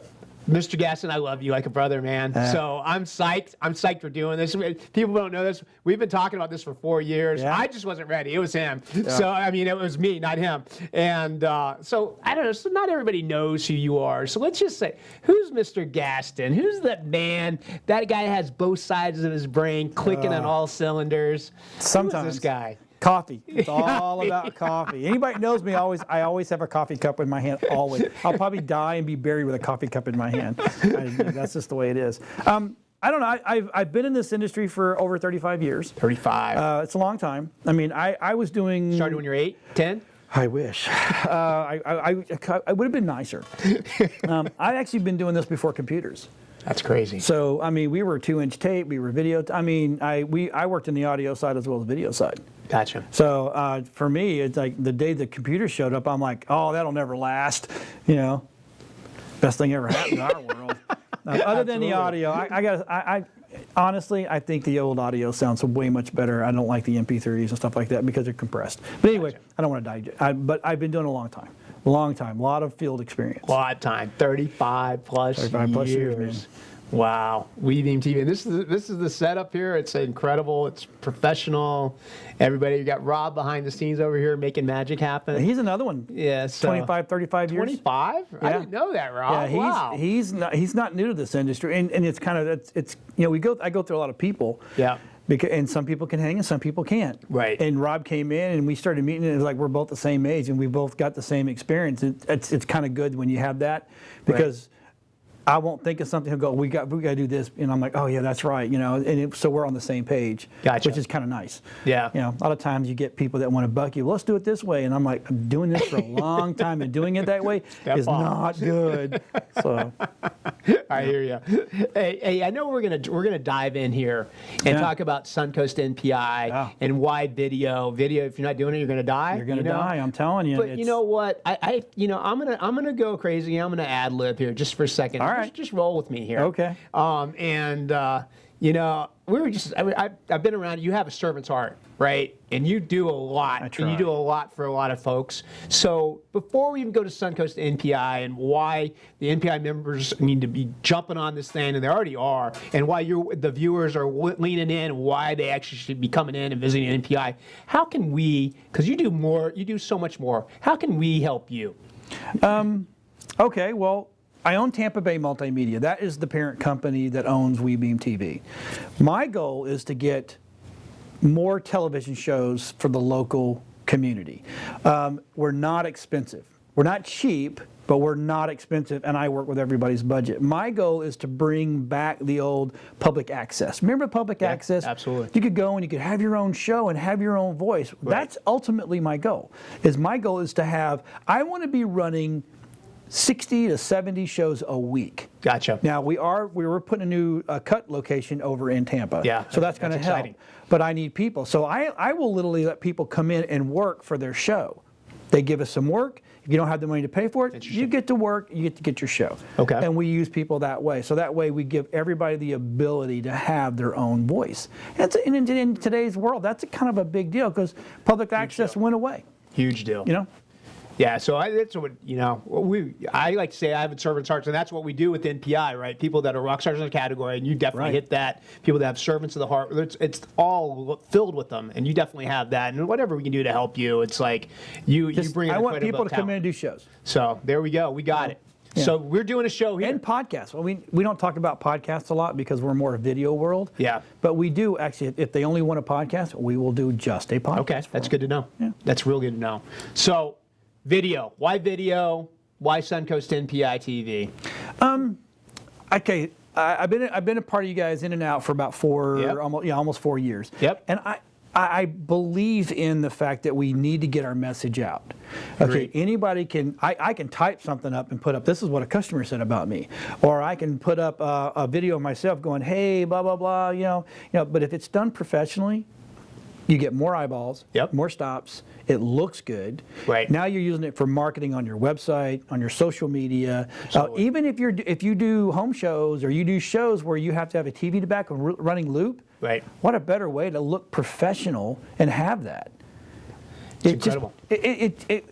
Speaker 1: Mr. Gaston, I love you like a brother, man. So I'm psyched. I'm psyched for doing this. People don't know this. We've been talking about this for 4 years.
Speaker 7: Yeah.
Speaker 1: I just wasn't ready. It was him. So, I mean, it was me, not him. And so, I don't know. So not everybody knows who you are. So let's just say, who's Mr. Gaston? Who's that man? That guy has both sides of his brain clicking on all cylinders.
Speaker 7: Sometimes.
Speaker 1: Who's this guy?
Speaker 7: Coffee. It's all about coffee. Anybody knows me, I always have a coffee cup in my hand, always. I'll probably die and be buried with a coffee cup in my hand. That's just the way it is. I don't know. I've been in this industry for over 35 years.
Speaker 1: 35.
Speaker 7: It's a long time. I mean, I was doing...
Speaker 1: Started when you're 8, 10?
Speaker 7: I wish. I would have been nicer. I've actually been doing this before computers.
Speaker 1: That's crazy.
Speaker 7: So, I mean, we were 2-inch tape, we were video. I mean, I worked in the audio side as well as video side.
Speaker 1: Gotcha.
Speaker 7: So for me, it's like the day the computer showed up, I'm like, oh, that'll never last. You know, best thing ever happened in our world. Other than the audio, I honestly, I think the old audio sounds way much better. I don't like the MP3s and stuff like that because they're compressed. But anyway, I don't want to die. But I've been doing it a long time. A lot of field experience.
Speaker 1: A lot of time, 35 plus years.
Speaker 7: Man.
Speaker 1: Wow, Weaving TV. This is the setup here. It's incredible. It's professional. Everybody, you got Rob behind the scenes over here making magic happen.
Speaker 7: He's another one.
Speaker 1: Yeah, so
Speaker 7: 25, 35 years.
Speaker 1: 25? Yeah. I didn't know that, Rob.
Speaker 7: Yeah,
Speaker 1: wow.
Speaker 7: he's not new to this industry, and it's kind of it's I go through a lot of people.
Speaker 1: Yeah.
Speaker 7: And some people can hang and some people can't.
Speaker 1: Right.
Speaker 7: And Rob came in and we started meeting, and it was like we're both the same age and we both got the same experience. It's kind of good when you have that, because I won't think of something. He'll go, we got to do this, and I'm like, oh yeah, that's right, so we're on the same page,
Speaker 1: Gotcha.
Speaker 7: which is kind of nice.
Speaker 1: Yeah.
Speaker 7: A lot of times you get people that want to buck you. Let's do it this way, and I'm like, I'm doing this for a long time, and doing it that way is not good. So
Speaker 1: I hear you. Hey, I know we're gonna dive in here and talk about Suncoast NPI and why video. Video, if you're not doing it, you're gonna die.
Speaker 7: you're gonna die. I'm telling you.
Speaker 1: But you know what? I'm gonna go crazy. I'm gonna ad lib here just for a second.
Speaker 7: All right.
Speaker 1: Just roll with me here.
Speaker 7: Okay.
Speaker 1: We were just. I've been around. You have a servant's heart, right? And you do a lot.
Speaker 7: I try.
Speaker 1: And you do a lot for a lot of folks. So before we even go to Suncoast NPI and why the NPI members need to be jumping on this thing, and they already are, and why the viewers are leaning in, and why they actually should be coming in and visiting NPI, how can we? Because you do more. You do so much more. How can we help you?
Speaker 7: Okay. Well, I own Tampa Bay Multimedia. That is the parent company that owns WeBeam TV. My goal is to get more television shows for the local community. We're not expensive. We're not cheap, but we're not expensive, and I work with everybody's budget. My goal is to bring back the old public access. Remember public access?
Speaker 1: Absolutely.
Speaker 7: You could go and you could have your own show and have your own voice.
Speaker 1: Right.
Speaker 7: That's ultimately my goal. My goal is to have, I want to be running 60 to 70 shows a week.
Speaker 1: Gotcha.
Speaker 7: Now we were putting a new cut location over in Tampa.
Speaker 1: Yeah,
Speaker 7: So that's going to help.
Speaker 1: exciting.
Speaker 7: But I need people. So I will literally let people come in and work for their show. They give us some work. If you don't have the money to pay for it, you get to work, you get to get your show.
Speaker 1: Okay.
Speaker 7: And we use people that way. So that way we give everybody the ability to have their own voice. And in today's world, that's kind of a big deal, because public access went away.
Speaker 1: Huge deal. Yeah, so that's what, I like to say I have a servant's hearts, and that's what we do with NPI, right? People that are rock stars in the category, and you definitely hit that. People that have servants of the heart, it's all filled with them, and you definitely have that. And whatever we can do to help you, it's like you bring in
Speaker 7: I want people to
Speaker 1: talent.
Speaker 7: come in and do shows.
Speaker 1: So there we go. We got it.
Speaker 7: Yeah.
Speaker 1: So we're doing a show here.
Speaker 7: And podcasts. Well, we don't talk about podcasts a lot because we're more a video world.
Speaker 1: Yeah.
Speaker 7: But we do actually, if they only want a podcast, we will do just a podcast.
Speaker 1: Okay, that's good to know.
Speaker 7: Yeah.
Speaker 1: That's real good to know. So video. Why video? Why Suncoast NPI TV?
Speaker 7: Okay, I've been a part of you guys in and out for about almost 4 years.
Speaker 1: Yep.
Speaker 7: And I believe in the fact that we need to get our message out. Okay,
Speaker 1: Agreed.
Speaker 7: anybody can, I can type something up and put up, this is what a customer said about me. Or I can put up a video of myself going, hey, blah, blah, blah, but if it's done professionally, you get more eyeballs, more stops, it looks good.
Speaker 1: Right.
Speaker 7: Now you're using it for marketing on your website, on your social media. Even if you do home shows, or you do shows where you have to have a TV to back running loop,
Speaker 1: Right.
Speaker 7: what a better way to look professional and have that.
Speaker 1: It's incredible.
Speaker 7: It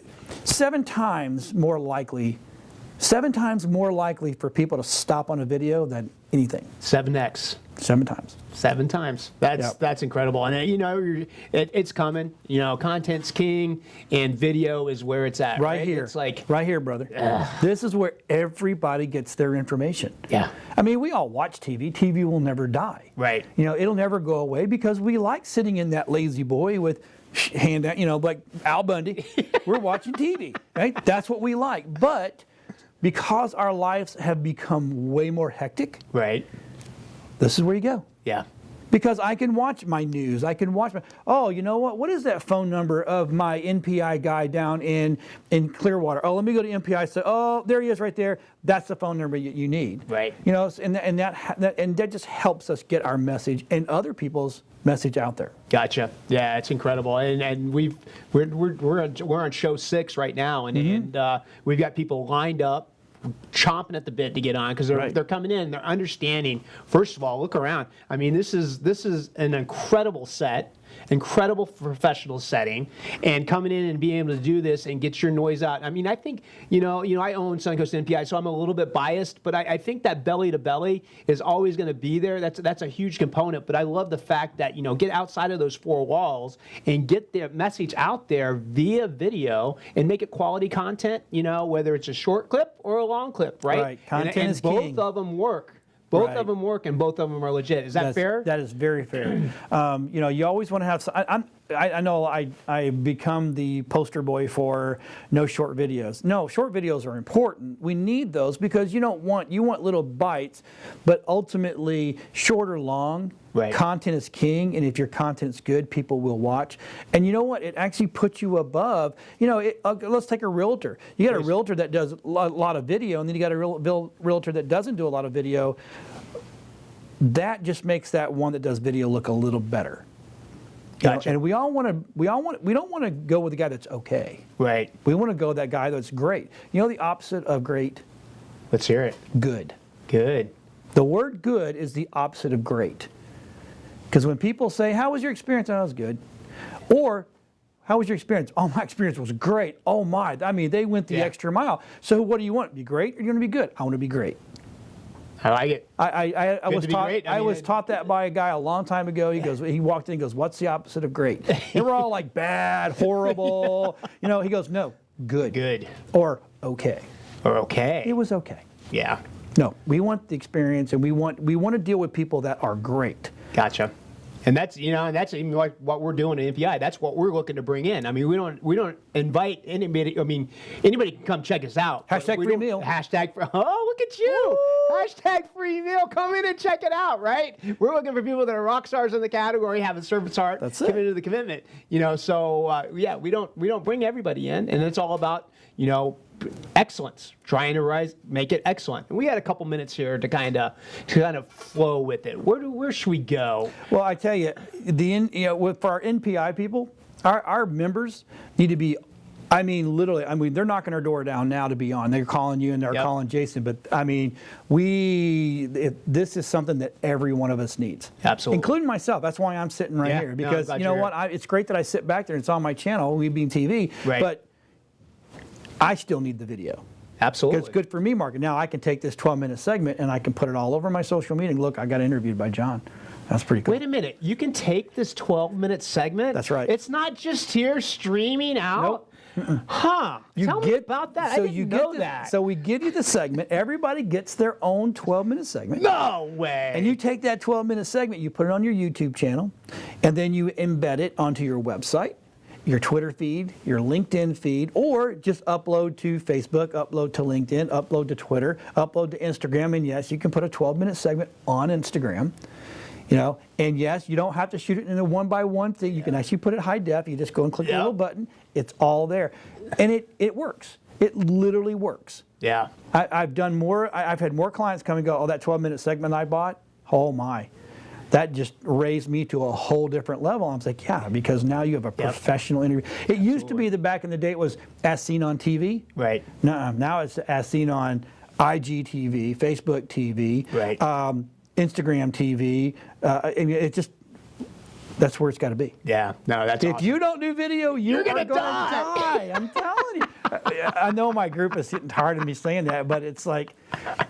Speaker 7: 7 times more likely for people to stop on a video than anything.
Speaker 1: 7x.
Speaker 7: 7 times.
Speaker 1: 7 times. That's incredible. And it's coming. Content's king, and video is where it's at.
Speaker 7: Right here.
Speaker 1: It's like
Speaker 7: right here, brother. This is where everybody gets their information.
Speaker 1: Yeah.
Speaker 7: I mean, we all watch TV. TV will never die.
Speaker 1: Right.
Speaker 7: It'll never go away, because we like sitting in that lazy boy with hand out, like Al Bundy. We're watching TV, right? That's what we like. But because our lives have become way more hectic,
Speaker 1: right.
Speaker 7: This is where you go.
Speaker 1: Yeah.
Speaker 7: Because I can watch my news. I can watch you know what? What is that phone number of my NPI guy down in Clearwater? Oh, let me go to NPI. So, oh, there he is right there. That's the phone number you need.
Speaker 1: Right.
Speaker 7: And that just helps us get our message and other people's message out there.
Speaker 1: Gotcha. Yeah, it's incredible. And we're on show 6 right now, and we've got people lined up, chomping at the bit to get on, because they're coming in, they're understanding. First of all, look around. I mean, this is an incredible set, incredible professional setting, and coming in and being able to do this and get your noise out. I mean, I think I own Suncoast NPI, so I'm a little bit biased, but I think that belly to belly is always going to be there. That's a huge component. But I love the fact that get outside of those 4 walls and get their message out there via video and make it quality content. Whether it's a short clip or a long clip, right?
Speaker 7: Right. Content
Speaker 1: and
Speaker 7: is
Speaker 1: both
Speaker 7: king.
Speaker 1: of them work. Both
Speaker 7: Right.
Speaker 1: of them work and both of them are legit. Is that fair?
Speaker 7: That is very fair. You always want to have. I know I become the poster boy for no short videos. No, short videos are important. We need those because you want little bites, but ultimately short or long.
Speaker 1: Right.
Speaker 7: Content is king, and if your content's good, people will watch. And you know what? It actually puts you above. Let's take a realtor. You got a realtor that does a lot of video, and then you got a realtor that doesn't do a lot of video. That just makes that one that does video look a little better.
Speaker 1: Gotcha.
Speaker 7: And we don't want to go with the guy that's okay.
Speaker 1: Right.
Speaker 7: We want to go with that guy that's great. The opposite of great?
Speaker 1: Let's hear it.
Speaker 7: Good.
Speaker 1: Good.
Speaker 7: The word good is the opposite of great. Because when people say, how was your experience? Oh, it was good. Or, how was your experience? Oh, my experience was great. Oh, my. I mean, they went the extra mile. So what do you want? Be great or you want to be good? I want to be great.
Speaker 1: I like it.
Speaker 7: I was
Speaker 1: to be
Speaker 7: taught.
Speaker 1: great.
Speaker 7: I was taught that by a guy a long time ago. He walked in. He goes, "What's the opposite of great?" And we're all like bad, horrible. He goes, "No, good,
Speaker 1: Good.
Speaker 7: or okay."
Speaker 1: Or okay.
Speaker 7: It was okay.
Speaker 1: Yeah.
Speaker 7: No, we want the experience, and we want to deal with people that are great.
Speaker 1: Gotcha. And that's that's even like what we're doing at NPI. That's what we're looking to bring in. I mean, we don't invite anybody. I mean, anybody can come check us out.
Speaker 7: Hashtag
Speaker 1: We
Speaker 7: free
Speaker 1: don't-
Speaker 7: meal.
Speaker 1: Hashtag for look at you. Woo! Hashtag free meal. Come in and check it out. Right. We're looking for people that are rock stars in the category, have a service heart,
Speaker 7: That's it.
Speaker 1: committed to the commitment. So we don't bring everybody in, and it's all about excellence, trying to make it excellent. And we had a couple minutes here to kind of flow with it. Where should we go?
Speaker 7: Well, I tell you, for our NPI people, our members need to be. I mean, literally. I mean, they're knocking our door down now to be on. They're calling you and they're calling Jason. But I mean, this is something that every one of us needs.
Speaker 1: Absolutely.
Speaker 7: Including myself. That's why I'm sitting right
Speaker 1: Yeah,
Speaker 7: here.
Speaker 1: no,
Speaker 7: Because
Speaker 1: I'm glad
Speaker 7: you know
Speaker 1: you're
Speaker 7: what?
Speaker 1: here.
Speaker 7: It's great that I sit back there and it's on my channel, We Being TV.
Speaker 1: Right.
Speaker 7: But I still need the video.
Speaker 1: Absolutely.
Speaker 7: It's good for me, Mark. Now I can take this 12-minute segment and I can put it all over my social media. And look, I got interviewed by Jon. That's pretty cool.
Speaker 1: Wait a minute. You can take this 12-minute segment?
Speaker 7: That's right.
Speaker 1: It's not just here streaming out? Nope. Huh. Tell me about that. I didn't know that.
Speaker 7: So we give you the segment. Everybody gets their own 12-minute segment.
Speaker 1: No way.
Speaker 7: And you take that 12-minute segment, you put it on your YouTube channel, and then you embed it onto your website, your Twitter feed, your LinkedIn feed, or just upload to Facebook, upload to LinkedIn, upload to Twitter, upload to Instagram, and yes, you can put a 12-minute segment on Instagram. And yes, you don't have to shoot it in a one-by-one thing. You can actually put it high def. You just go and click the little button. It's all there. And it works. It literally works.
Speaker 1: Yeah.
Speaker 7: I've done more. I've had more clients come and go, oh, that 12-minute segment I bought, oh my. That just raised me to a whole different level. I was like, yeah, because now you have a professional interview. It used to be that back in the day it was as seen on TV.
Speaker 1: Right.
Speaker 7: Now it's as seen on IGTV, Facebook TV.
Speaker 1: Right.
Speaker 7: Instagram TV. It just, that's where it's got to be.
Speaker 1: Yeah. No, that's
Speaker 7: If
Speaker 1: awesome.
Speaker 7: you don't do video, you're
Speaker 1: gonna
Speaker 7: going to die. I'm telling you. I know my group is getting tired of me saying that, but it's like,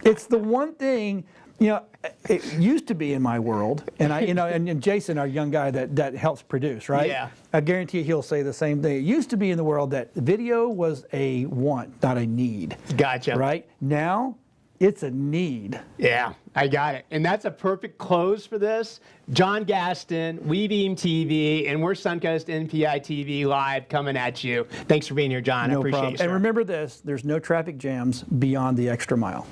Speaker 7: it's the one thing, it used to be in my world, and and Jason, our young guy that helps produce, right?
Speaker 1: Yeah.
Speaker 7: I guarantee he'll say the same thing. It used to be in the world that video was a want, not a need.
Speaker 1: Gotcha.
Speaker 7: Right? Now, it's a need.
Speaker 1: Yeah, I got it. And that's a perfect close for this. Jon Gaston, WeBeam TV, and we're Suncoast NPI TV live coming at you. Thanks for being here, Jon. I
Speaker 7: No
Speaker 1: appreciate
Speaker 7: problem.
Speaker 1: you, sir.
Speaker 7: And remember this, there's no traffic jams beyond the extra mile.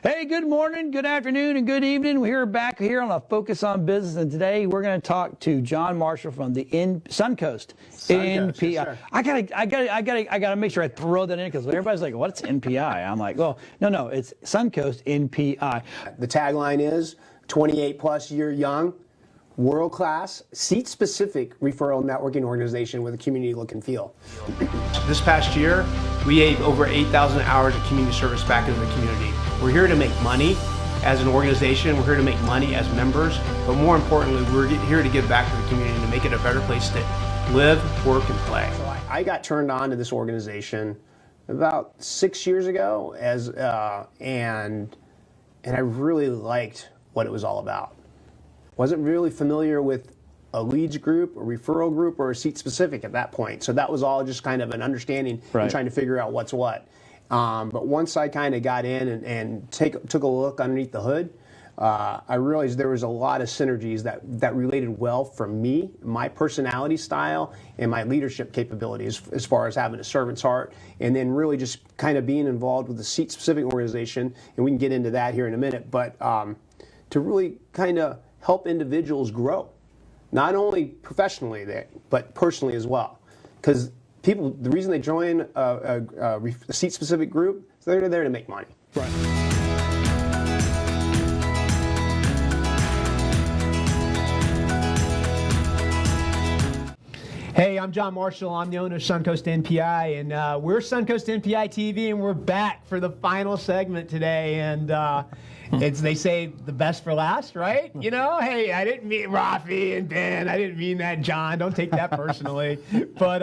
Speaker 7: Hey, good morning, good afternoon, and good evening. We're back here on a Focus on Business, and today we're going to talk to Jon Marshall from the Suncoast NPI.
Speaker 1: yes, sir.
Speaker 7: I gotta make sure I throw that in because everybody's like, "What's NPI?" I'm like, "Well, no, it's Suncoast NPI."
Speaker 8: The tagline is 28 plus year young, world-class, seat-specific referral networking organization with a community look and feel.
Speaker 1: This past year, we gave over 8,000 hours of community service back into the community. We're here to make money as an organization. We're here to make money as members. But more importantly, we're here to give back to the community and to make it a better place to live, work, and play.
Speaker 8: So I got turned on to this organization about 6 years ago, and I really liked what it was all about. Wasn't really familiar with a leads group, a referral group, or a seat specific at that point. So that was all just kind of an understanding and trying to figure out what's what. But once I kind of got in and took a look underneath the hood, I realized there was a lot of synergies that related well for me, my personality style, and my leadership capabilities as far as having a servant's heart, and then really just kind of being involved with the seat-specific organization, and we can get into that here in a minute, but to really kind of help individuals grow, not only professionally, but personally as well. Because people, the reason they join a seat-specific group is they're there to make money.
Speaker 1: Right. Hey, I'm Jon Marshall. I'm the owner of Suncoast NPI, and we're Suncoast NPI TV, and we're back for the final segment today. And they say the best for last, right? You know, hey, I didn't mean Rafi and Ben. I didn't mean that, John. Don't take that personally. But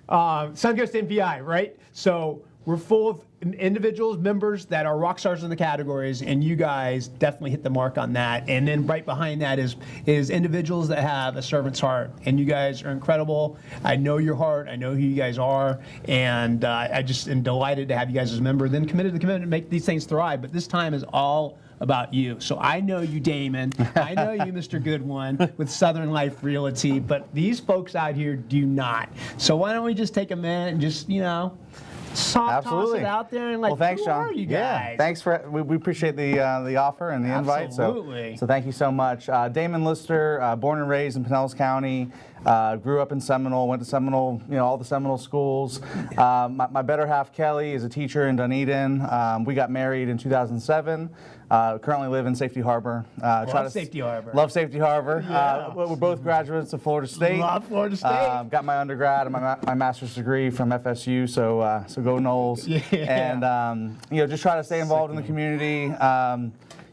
Speaker 1: Suncoast NPI, right? So we're full of individuals, members that are rock stars in the categories, and you guys definitely hit the mark on that. And then right behind that is individuals that have a servant's heart, and you guys are incredible. I know your heart. I know who you guys are, and I just am delighted to have you guys as a member. Then committed to the commitment to make these things thrive. But this time is all about you. So I know you, Damon. I know you, Mr. Goodwin, with Southern Life Realty, but these folks out here do not. So why don't we just take a minute and just, you know, toss it out there and
Speaker 9: well, thanks,
Speaker 1: who
Speaker 9: John.
Speaker 1: are you guys?
Speaker 9: Yeah, thanks for we appreciate the offer and the invite.
Speaker 1: Absolutely.
Speaker 9: So thank you so much. Damon Lister, born and raised in Pinellas County. Grew up in Seminole, went to Seminole, all the Seminole schools. My better half, Kelly, is a teacher in Dunedin. We got married in 2007. Currently live in Safety Harbor.
Speaker 1: Love Safety Harbor.
Speaker 9: Love Safety Harbor.
Speaker 1: Yeah.
Speaker 9: We're both graduates of Florida State.
Speaker 1: Love Florida State.
Speaker 9: Got my undergrad and my master's degree from FSU, so go Noles.
Speaker 1: Yeah.
Speaker 9: And just try to stay involved in the community.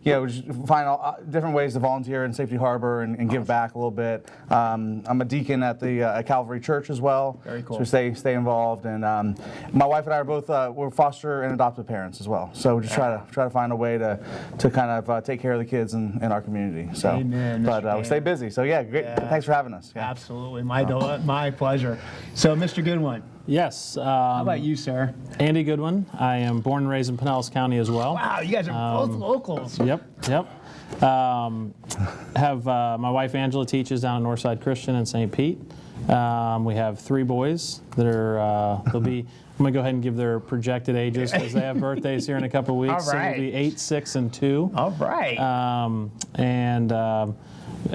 Speaker 9: Just find different ways to volunteer in Safety Harbor and give back a little bit. I'm a deacon at the Calvary Church as well.
Speaker 1: Very cool.
Speaker 9: So stay involved. And my wife and I are both we're foster and adoptive parents as well. So we just try to find a way to kind of take care of the kids in our community. So,
Speaker 1: Amen,
Speaker 9: but we stay busy. So great.
Speaker 1: Yeah.
Speaker 9: Thanks for having us. Yeah.
Speaker 1: Absolutely, my pleasure. So, Mr. Goodwin,
Speaker 10: Yes.
Speaker 1: how about you, sir?
Speaker 10: Andy Goodwin. I am born and raised in Pinellas County as well.
Speaker 1: Wow, you guys are both locals.
Speaker 10: Yep. Have my wife Angela teaches down at Northside Christian in St. Pete. We have 3 boys that are, I'm going to go ahead and give their projected ages because they have birthdays here in a couple of weeks.
Speaker 1: All right.
Speaker 10: So it'll be 8, 6, and 2.
Speaker 1: All right.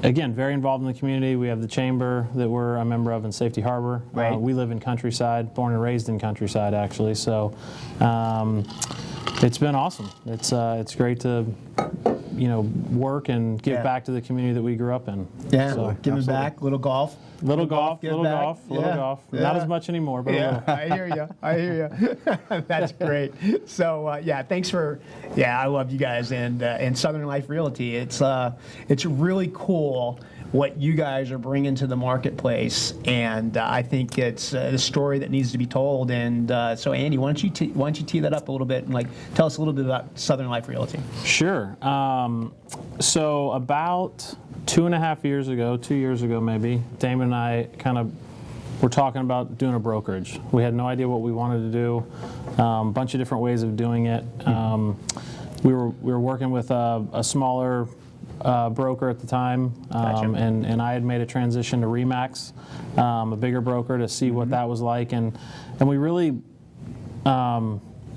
Speaker 10: Again, very involved in the community. We have the chamber that we're a member of in Safety Harbor.
Speaker 1: Right.
Speaker 10: We live in Countryside, born and raised in Countryside, actually. So it's been awesome. It's great to work and give back to the community that we grew up in.
Speaker 1: Yeah,
Speaker 10: So,
Speaker 1: giving back, little golf.
Speaker 10: Little golf.
Speaker 1: give back.
Speaker 10: Not
Speaker 1: Yeah.
Speaker 10: as much anymore, but a
Speaker 1: Yeah,
Speaker 10: little.
Speaker 1: I hear you. That's great. So thanks for. Yeah, I love you guys and Southern Life Realty. It's really cool what you guys are bringing to the marketplace, and I think it's a story that needs to be told. And so, Andy, why don't you tee that up a little bit and tell us a little bit about Southern Life Realty?
Speaker 10: Sure. So about 2.5 years ago, 2 years ago maybe, Damon and I kind of were talking about doing a brokerage. We had no idea what we wanted to do, a bunch of different ways of doing it. We were working with a smaller broker at the time,
Speaker 1: Gotcha.
Speaker 10: and I had made a transition to Remax, a bigger broker, to see what that was like, and we really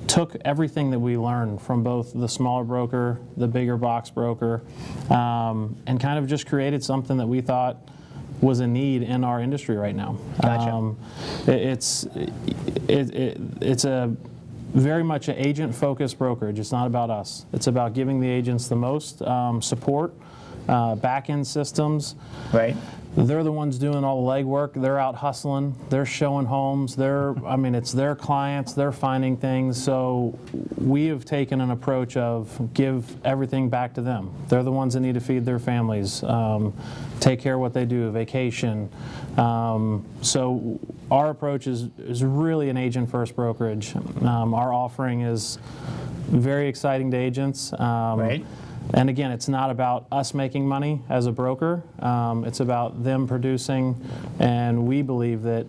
Speaker 10: took everything that we learned from both the smaller broker, the bigger box broker, and kind of just created something that we thought was a need in our industry right now.
Speaker 1: Gotcha.
Speaker 10: It's a very much an agent-focused brokerage. It's not about us. It's about giving the agents the most support, back-end systems,
Speaker 1: Right.
Speaker 10: They're the ones doing all the legwork. They're out hustling. They're showing homes. It's their clients. They're finding things. So we have taken an approach of give everything back to them. They're the ones that need to feed their families, take care of what they do, vacation. So our approach is really an agent-first brokerage. Our offering is very exciting to agents.
Speaker 1: Right.
Speaker 10: And again, it's not about us making money as a broker. It's about them producing, and we believe that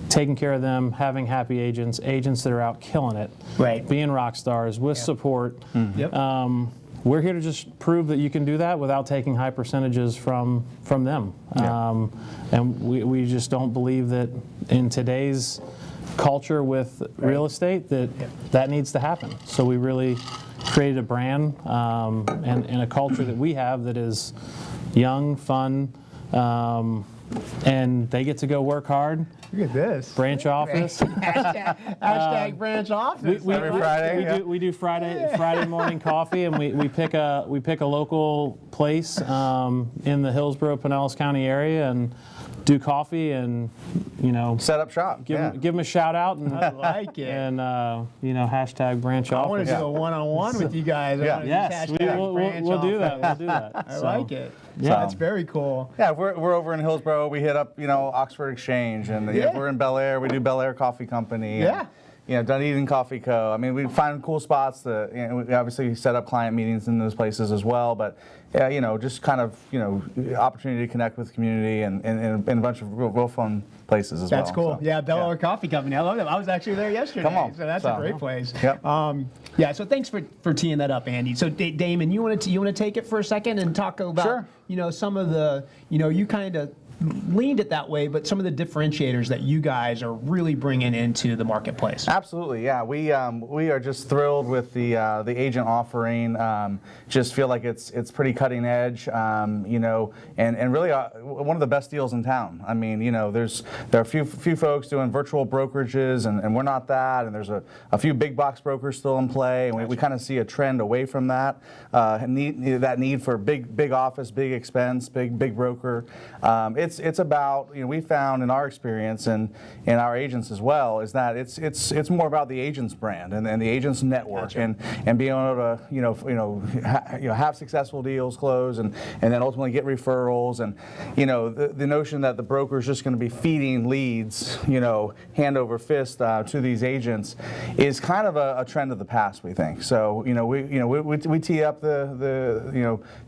Speaker 10: taking care of them, having happy agents that are out killing it,
Speaker 1: Right.
Speaker 10: being rock stars with support.
Speaker 1: Yep.
Speaker 10: We're here to just prove that you can do that without taking high percentages from them. And we just don't believe that in today's culture with real estate that needs to happen. So we really created a brand and a culture that we have that is young, fun, and they get to go work hard.
Speaker 1: Look at this.
Speaker 10: Branch office.
Speaker 1: Hashtag branch office.
Speaker 10: Every Friday. We do Friday morning coffee, and we pick a local place in the Hillsborough, Pinellas County area, and do coffee and
Speaker 9: Set up shop.
Speaker 10: give them a shout out and
Speaker 1: I like it.
Speaker 10: and hashtag branch
Speaker 1: I want
Speaker 10: office.
Speaker 1: to do a one-on-one with you guys.
Speaker 9: Yeah.
Speaker 10: Yes, we'll do that. We'll do that.
Speaker 1: I like it.
Speaker 10: Yeah.
Speaker 1: That's very cool.
Speaker 9: Yeah, we're over in Hillsborough. We hit up, Oxford Exchange, and
Speaker 1: Yeah.
Speaker 9: if we're in Bel Air, we do Bel Air Coffee Company.
Speaker 1: Yeah.
Speaker 9: And, Dunedin Coffee Co. I mean, we find cool spots that, we obviously set up client meetings in those places as well, but just kind of, opportunity to connect with the community and a bunch of real fun places as well.
Speaker 1: That's cool.
Speaker 9: So,
Speaker 1: Yeah, Bel Air Coffee Company. I love them. I was actually there yesterday.
Speaker 9: Come on.
Speaker 1: So that's a great place.
Speaker 9: Yep.
Speaker 1: So thanks for teeing that up, Andy. So Damon, you want to take it for a second and talk about
Speaker 9: Sure.
Speaker 1: some of the you kind of leaned it that way, but some of the differentiators that you guys are really bringing into the marketplace.
Speaker 9: Absolutely, yeah. We are just thrilled with the agent offering. Just feel like it's pretty cutting edge, and really one of the best deals in town. I mean, there are a few folks doing virtual brokerages, and we're not that. And there's a few big box brokers still in play, and we kind of see a trend away from that. That need for big office, big expense, big broker. It's about, we found in our experience and our agents as well, is that it's more about the agent's brand and the agent's network.
Speaker 1: Gotcha.
Speaker 9: and being able to have successful deals close and then ultimately get referrals, and the notion that the broker is just going to be feeding leads hand over fist to these agents is kind of a trend of the past, we think. So we tee up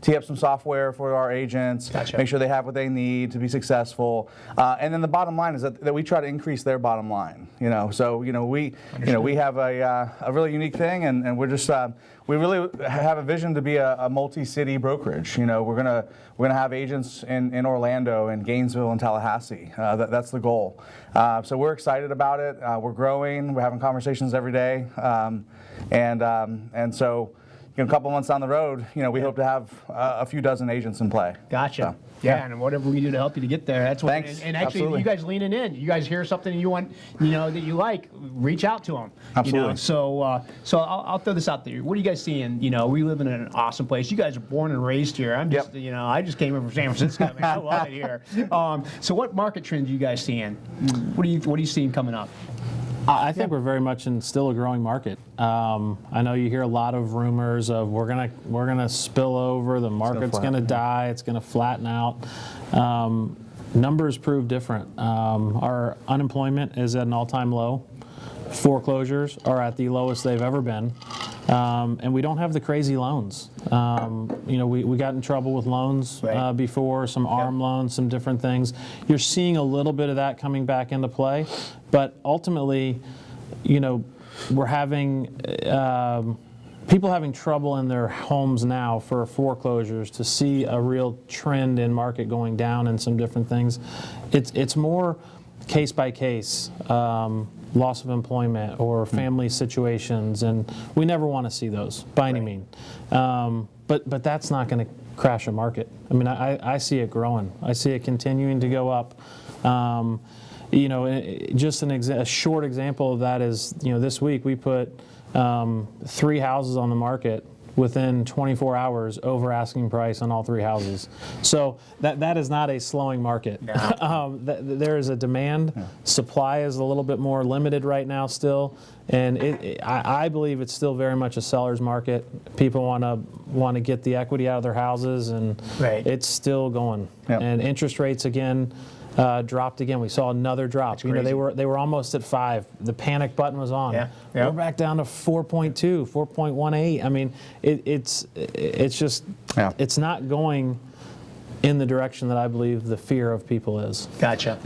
Speaker 9: tee up some software for our agents,
Speaker 1: Gotcha.
Speaker 9: make sure they have what they need to be successful, and then the bottom line is that we try to increase their bottom line. So we have a really unique thing, and we're just we really have a vision to be a multi-city brokerage. We're gonna have agents in Orlando and Gainesville and Tallahassee. That's the goal. So we're excited about it. We're growing. We're having conversations every day, and so. A couple months down the road, we hope to have a few dozen agents in play.
Speaker 1: Gotcha.
Speaker 9: So,
Speaker 1: Yeah, and whatever we do to help you to get there, that's what.
Speaker 9: Thanks.
Speaker 1: And actually,
Speaker 9: Absolutely.
Speaker 1: you guys leaning in. You guys hear something you want, that you like, reach out to them.
Speaker 9: Absolutely.
Speaker 1: So I'll throw this out there. What are you guys seeing? We live in an awesome place. You guys are born and raised here. I'm just, I just came over from San Francisco. Man, I love it here. So what market trends are you guys seeing? What are you seeing coming up?
Speaker 10: I think we're very much in still a growing market. I know you hear a lot of rumors of we're gonna spill over, the market's gonna die, it's gonna flatten out. Numbers prove different. Our unemployment is at an all-time low. Foreclosures are at the lowest they've ever been. And we don't have the crazy loans. We got in trouble with loans before, some ARM loans, some different things. You're seeing a little bit of that coming back into play, but ultimately, we're having people having trouble in their homes now for foreclosures. To see a real trend in market going down and some different things, it's more case by case. Loss of employment or family situations, and we never want to see those by any means. But that's not going to crash a market. I mean, I see it growing. I see it continuing to go up. Just a short example of that is, this week we put 3 houses on the market within 24 hours over asking price on all 3 houses. So that is not a slowing market. There is a demand. Supply is a little bit more limited right now still, and I believe it's still very much a seller's market. People want to get the equity out of their houses, and it's still going.
Speaker 9: Yep.
Speaker 10: And interest rates again dropped again. We saw another drop. You know, they were almost at 5. The panic button was on. We're back down to 4.2, 4.18. I mean, it's just it's not going in the direction that I believe the fear of people is.
Speaker 1: Gotcha.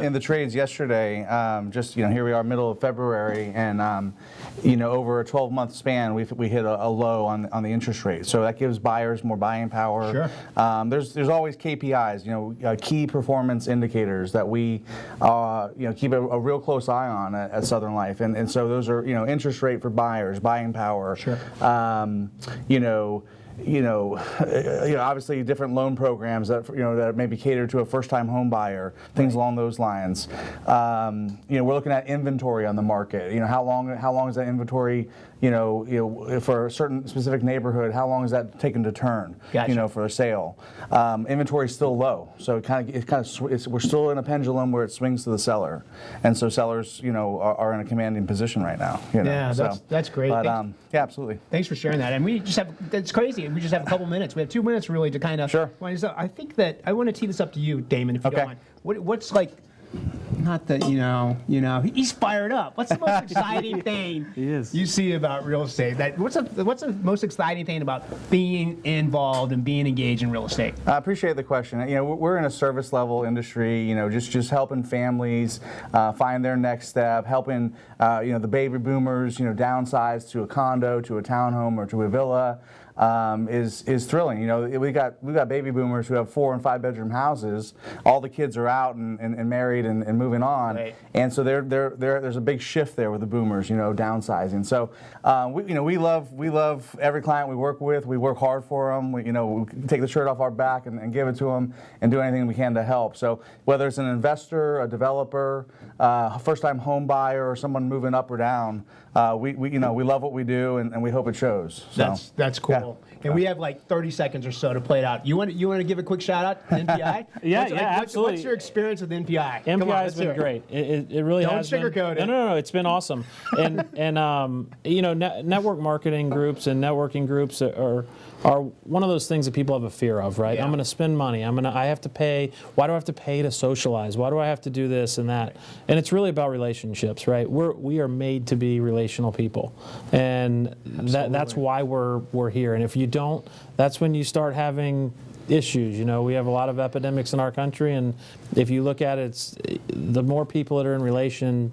Speaker 9: In the trades yesterday, just here we are, middle of February, and over a 12-month span, we hit a low on the interest rate. So that gives buyers more buying power.
Speaker 1: Sure.
Speaker 9: There's always KPIs, key performance indicators that we keep a real close eye on at Southern Life, and so those are interest rate for buyers, buying power.
Speaker 1: Sure.
Speaker 9: Obviously different loan programs that maybe cater to a first-time home buyer, things along those lines. We're looking at inventory on the market. How long is that inventory? For a certain specific neighborhood, how long is that taken to turn?
Speaker 1: Gotcha.
Speaker 9: For a sale. Inventory is still low, so we're still in a pendulum where it swings to the seller, and so sellers, are in a commanding position right now.
Speaker 1: That's great.
Speaker 9: But yeah, absolutely.
Speaker 1: Thanks for sharing that. And it's crazy. We just have a couple minutes. We have 2 minutes really to kind of.
Speaker 9: Sure.
Speaker 1: I think that I want to tee this up to you, Damon, if you don't mind. What's like? Not that he's fired up. What's the most exciting thing you see about real estate? What's the most exciting thing about being involved and being engaged in real estate?
Speaker 9: I appreciate the question. We're in a service level industry. Just helping families find their next step, helping the baby boomers downsize to a condo, to a townhome, or to a villa. Is thrilling. We got baby boomers who have 4 and 5 bedroom houses. All the kids are out and married and moving on, and so there's a big shift there with the boomers, downsizing. So we love every client we work with. We work hard for them. We take the shirt off our back and give it to them and do anything we can to help. So whether it's an investor, a developer, a first-time home buyer, or someone moving up or down, we love what we do and we hope it shows. So.
Speaker 1: That's cool. Yeah. And we have like 30 seconds or so to play it out. You want to give a quick shout out to NPI?
Speaker 10: Absolutely.
Speaker 1: What's your experience with NPI?
Speaker 10: NPI has been great. It really has been.
Speaker 1: Don't sugarcoat it.
Speaker 10: No. It's been awesome. And network marketing groups and networking groups are one of those things that people have a fear of, right?
Speaker 1: Yeah.
Speaker 10: I'm going to spend money. I have to pay. Why do I have to pay to socialize? Why do I have to do this and that? And it's really about relationships, right? We are made to be relational people, and that's why we're here. And if you don't, that's when you start having issues. We have a lot of epidemics in our country, and if you look at it, the more people that are in relation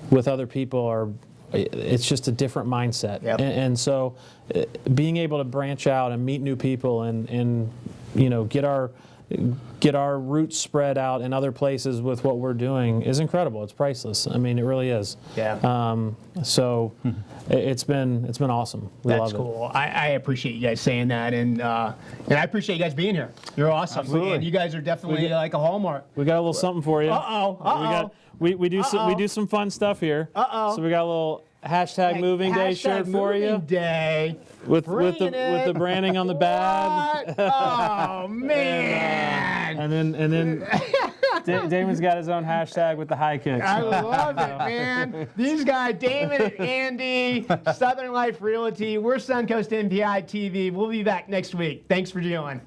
Speaker 10: with other people it's just a different mindset.
Speaker 1: Yep.
Speaker 10: And so being able to branch out and meet new people and get our roots spread out in other places with what we're doing is incredible. It's priceless. I mean, it really is.
Speaker 1: Yeah.
Speaker 10: So it's been awesome.
Speaker 1: That's cool. I appreciate you guys saying that, and I appreciate you guys being here. You're awesome.
Speaker 9: Absolutely.
Speaker 1: And you guys are definitely like a hallmark.
Speaker 10: We got a little something for you. We do some fun stuff here. So we got a little hashtag moving day shirt for you.
Speaker 1: Day.
Speaker 10: With the branding on the bag.
Speaker 1: Oh man!
Speaker 10: And then Damon's got his own hashtag with the high kicks.
Speaker 1: I love it, man. These guys, Damon and Andy, Southern Life Realty. We're Suncoast NPI TV. We'll be back next week. Thanks for joining.